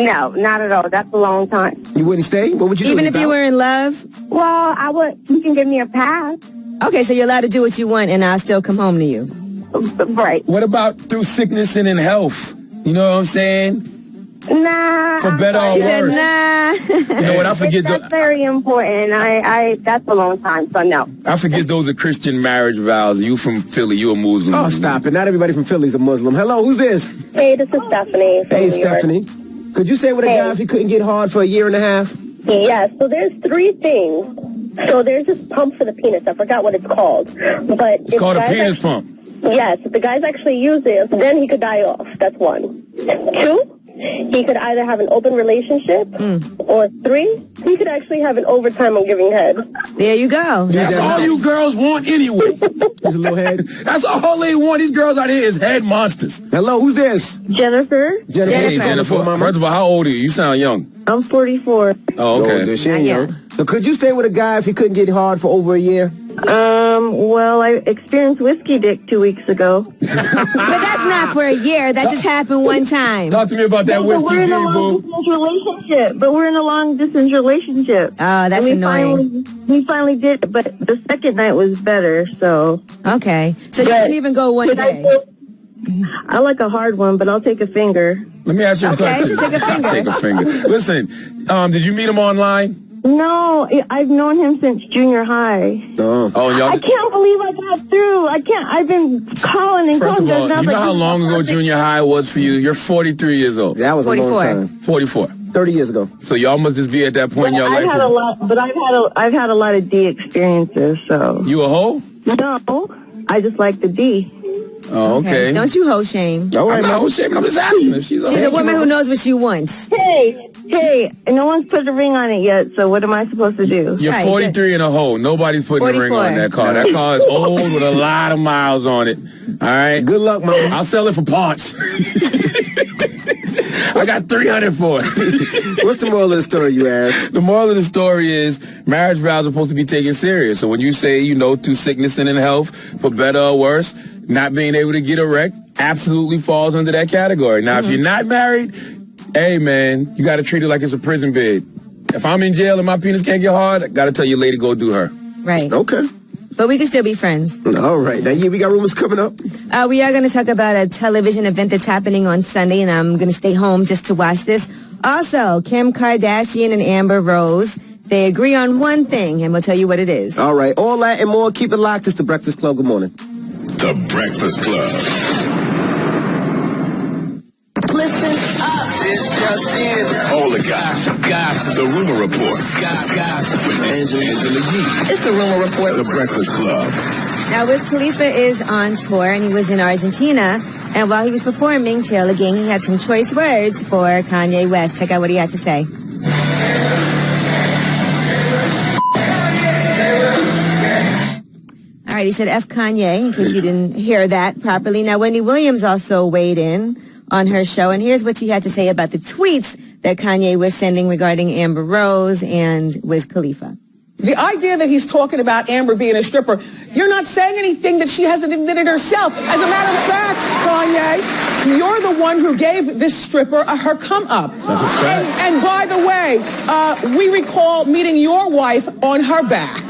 S: No, not at all. That's a long time.
C: You wouldn't stay? What would you do?
B: Even if you were in love?
S: Well, I would. You can give me a pass.
B: Okay, so you're allowed to do what you want, and I'll still come home to you.
S: Right.
A: What about through sickness and in health? You know what I'm saying?
S: Nah.
A: For better or
B: She said,
A: worse.
B: nah.
A: You know what? I forget.
S: That's very important. That's a long time, so no.
A: I forget those are Christian marriage vows. You from Philly? You a Muslim?
C: Oh, stop it! Not everybody from Philly is a Muslim. Hello, who's this?
S: Hey, this is Stephanie. From
C: Hey,
S: New York.
C: Stephanie. Could you stay with a guy if he couldn't get hard for a year and a half?
S: Yes, so there's 3 things. So there's this pump for the penis. I forgot what it's called. But
A: It's called a penis pump.
S: Yes, if the guys actually use it, then he could die off. That's 1. 2, he could either have an open relationship, or 3, he could actually have an overtime on giving head.
B: There you go.
A: That's all you girls want anyway.
C: There's a little head.
A: That's all they want. These girls out here is head monsters.
C: Hello, who's this?
S: Jennifer.
A: Hey, Jennifer. First of all, how old are you? You sound young.
S: I'm 44.
A: Oh, okay.
C: No, she ain't young. So could you stay with a guy if he couldn't get hard for over a year?
S: Well, I experienced whiskey dick 2 weeks ago.
B: But that's not for a year. That just happened one time.
A: Talk to me about that whiskey
S: we're in a
A: dick, boo.
S: long-distance relationship. But we're in a long-distance relationship.
B: Oh, that's annoying.
S: We finally did it, but the second night was better, so.
B: Okay. So you can even go one day.
S: I like a hard one, but I'll take a finger.
A: Let me ask you a question.
B: so take a finger.
A: Take a finger. Listen, did you meet him online?
S: No, I've known him since junior high.
A: Oh, y'all.
S: I can't believe I got through. I've been calling and
A: First
S: calling.
A: of all, you know how long ago junior high was for you? You're 43 years old.
C: That was a long time.
A: 44.
C: 30 years ago.
A: So y'all must just be at that point in your life.
S: I've had a lot of D experiences, so.
A: You a hoe?
S: No, I just like the D.
A: Oh, okay.
B: Don't you hoe shame.
A: All right, I'm not hoe shaming. I'm just asking if she's
B: a woman who knows what she wants.
S: Hey, no one's put a ring on it yet, so what am I supposed to do?
A: You're 43 and a hoe. Nobody's putting a ring on that car. That car is old with a lot of miles on it. All right?
C: Good luck, man.
A: I'll sell it for parts. I got 300 for it.
C: What's the moral of the story, you ask?
A: The moral of the story is marriage vows are supposed to be taken serious. So when you say, through sickness and in health, for better or worse, not being able to get erect absolutely falls under that category. Now, if you're not married, hey, man, you got to treat it like it's a prison bed. If I'm in jail and my penis can't get hard, I got to tell your lady, go do her.
B: Right.
C: Okay.
B: But we can still be friends.
C: All right. Now, we got rumors coming up.
B: We are going to talk about a television event that's happening on Sunday, and I'm going to stay home just to watch this. Also, Kim Kardashian and Amber Rose, they agree on one thing, and we'll tell you what it is.
C: All right. All that and more. Keep it locked. It's The Breakfast Club. Good morning.
D: The Breakfast Club.
H: Listen up.
D: It's just in. All the gossip. The Rumor Report. Gossip. With Angela Yee.
H: It's the Rumor Report.
D: The Breakfast Club.
B: Now, Wiz Khalifa is on tour, and he was in Argentina. And while he was performing Taylor Gang, he had some choice words for Kanye West. Check out what he had to say. All right, he said F Kanye, in case you didn't hear that properly. Now, Wendy Williams also weighed in on her show, and here's what she had to say about the tweets that Kanye was sending regarding Amber Rose and Wiz Khalifa.
T: The idea that he's talking about Amber being a stripper, you're not saying anything that she hasn't admitted herself. As a matter of fact, Kanye, you're the one who gave this stripper her come-up.
A: That's a fact.
T: And by the way, we recall meeting your wife on her back.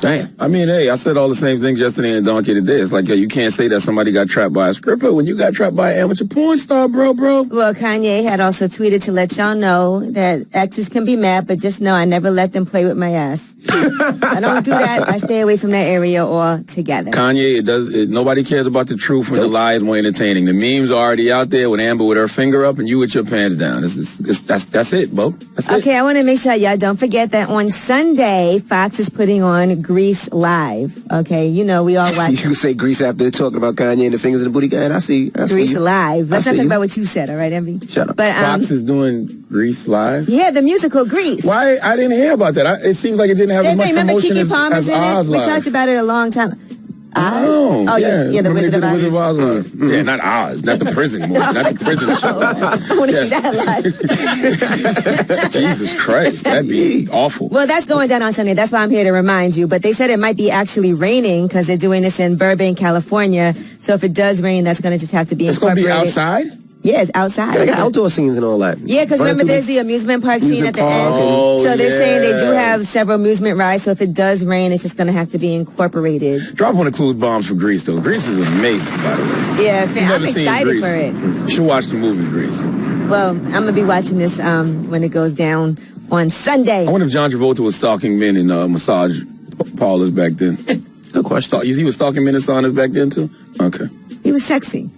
A: Damn. I mean, hey, I said all the same things yesterday and Donkey today. It's like, yo, you can't say that somebody got trapped by a stripper when you got trapped by an amateur porn star, bro.
B: Well, Kanye had also tweeted to let y'all know that exes can be mad, but just know I never let them play with my ass. I don't do that. I stay away from that area altogether.
A: Kanye, nobody cares about the truth when the lie is more entertaining. The memes are already out there with Amber with her finger up and you with your pants down. That's it, Bo. That's it.
B: Okay, I want to make sure y'all don't forget that on Sunday, Fox is putting on Grease Live. Okay, you know, we all watch.
C: You say Grease after talking about Kanye and the fingers in the booty guy. I see
B: Grease
C: you.
B: Live. Let's not talk about what you said, all right, Envy?
C: Shut up.
B: But,
A: Fox is doing Grease Live?
B: Yeah, the musical Grease.
A: Why? I didn't hear about that. It seems like it didn't have as much promotion as Oz Live.
B: We talked about it a long time. Oz?
A: Oh,
B: yeah, the Wizard of Oz.
A: Wizard of Oz. Yeah, not Oz, not the prison one, not the prison show.
B: I want to see that live.
A: Jesus Christ, that'd be awful.
B: Well, that's going down on Sunday. That's why I'm here to remind you. But they said it might be actually raining because they're doing this in Burbank, California. So if it does rain, that's going to just have to be incorporated.
A: It's going to be outside?
B: Yeah, it's outside.
C: They got outdoor scenes and all that.
B: Yeah, because remember there's the amusement park scene at the end.
A: Oh,
B: so they're saying they do have several amusement rides. So if it does rain, it's just going to have to be incorporated.
A: Drop one of Clue's bombs for Grease, though. Grease is amazing, by the way.
B: Yeah, I'm excited for it.
A: You should watch the movie Grease.
B: Well, I'm going to be watching this when it goes down on Sunday.
A: I wonder if John Travolta was stalking men in massage parlors back then.
C: Good question.
A: He was stalking men in saunas back then, too? Okay.
B: He was sexy.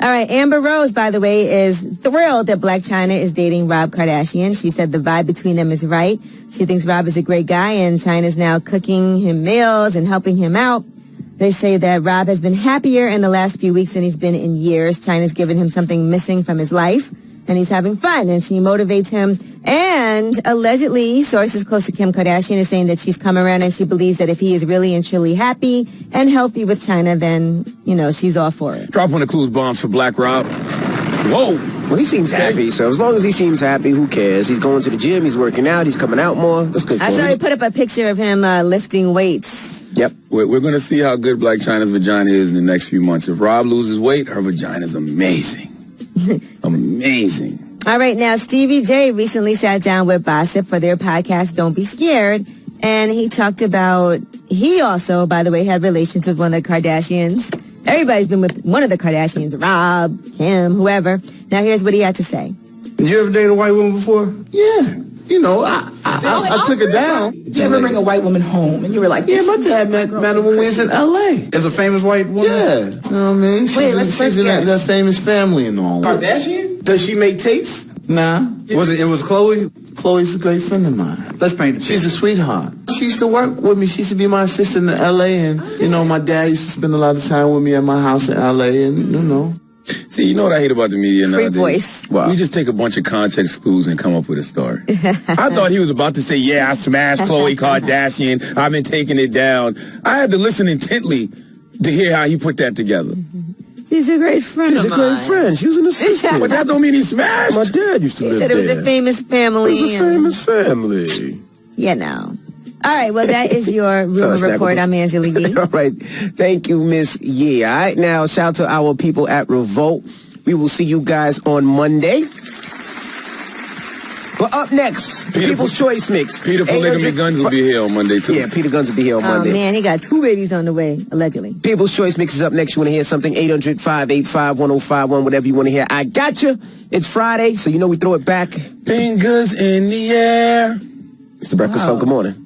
B: All right, Amber Rose, by the way, is thrilled that Blac Chyna is dating Rob Kardashian. She said the vibe between them is right. She thinks Rob is a great guy, and Chyna's now cooking him meals and helping him out. They say that Rob has been happier in the last few weeks than he's been in years. Chyna's given him something missing from his life, and he's having fun, and she motivates him. And allegedly, sources close to Kim Kardashian is saying that she's come around and she believes that if he is really and truly happy and healthy with Chyna, then, you know, she's all for it.
A: Drop one of Clue's bombs for Black Rob. Whoa!
C: Well, he seems happy, so as long as he seems happy, who cares? He's going to the gym, he's working out, he's coming out more. That's good for him.
B: I saw he put up a picture of him lifting weights.
C: Yep.
A: We're going to see how good Blac Chyna's vagina is in the next few months. If Rob loses weight, her vagina's amazing. Amazing.
B: All right, now Stevie J recently sat down with Bossip for their podcast, Don't Be Scared, and he talked about, he also, by the way, had relations with one of the Kardashians. Everybody's been with one of the Kardashians, Rob, Kim, whoever. Now here's what he had to say.
Q: Did you ever date a white woman before? Yeah. You know, I took it down.
T: Did you ever bring a white woman home and you were like,
Q: yeah, my dad met her when we was in L.A.
T: As a famous white woman?
Q: Yeah. You know what I mean? She's in that famous family and all.
T: Kardashian?
Q: Does she make tapes? Nah.
T: It was Khloe?
Q: Khloe's a great friend of mine.
T: Let's paint the picture.
Q: She's a sweetheart. She used to work with me. She used to be my assistant in L.A. And, you know, my dad used to spend a lot of time with me at my house in L.A. And, you know.
A: See, you know what I hate about the media nowadays?
B: Free voice.
A: Wow. We just take a bunch of context clues and come up with a story. I thought he was about to say, yeah, I smashed Khloe Kardashian. I've been taking it down. I had to listen intently to hear how he put that together.
B: She's a great friend of mine.
C: She's a great friend. She was an assistant.
A: But that don't mean he smashed.
C: My dad used to live there.
B: He said it was a famous family.
C: It was a famous family.
B: You know. All right, well, that is your rumor report. I'm Angela Yee.
C: All right. Thank you, Miss Yee. All right, now, shout out to our people at Revolt. We will see you guys on Monday. But up next, People's Choice Mix.
A: Peter Polygamy Guns will be here on Monday, too.
C: Yeah, Peter Guns will be here on Monday.
B: Oh, man, he got 2 babies on the way, allegedly.
C: People's Choice Mix is up next. You want to hear something? 800-585-1051, whatever you want to hear. I got you. It's Friday, so you know we throw it back.
A: Fingers in the air.
C: It's the Breakfast Club. Good morning.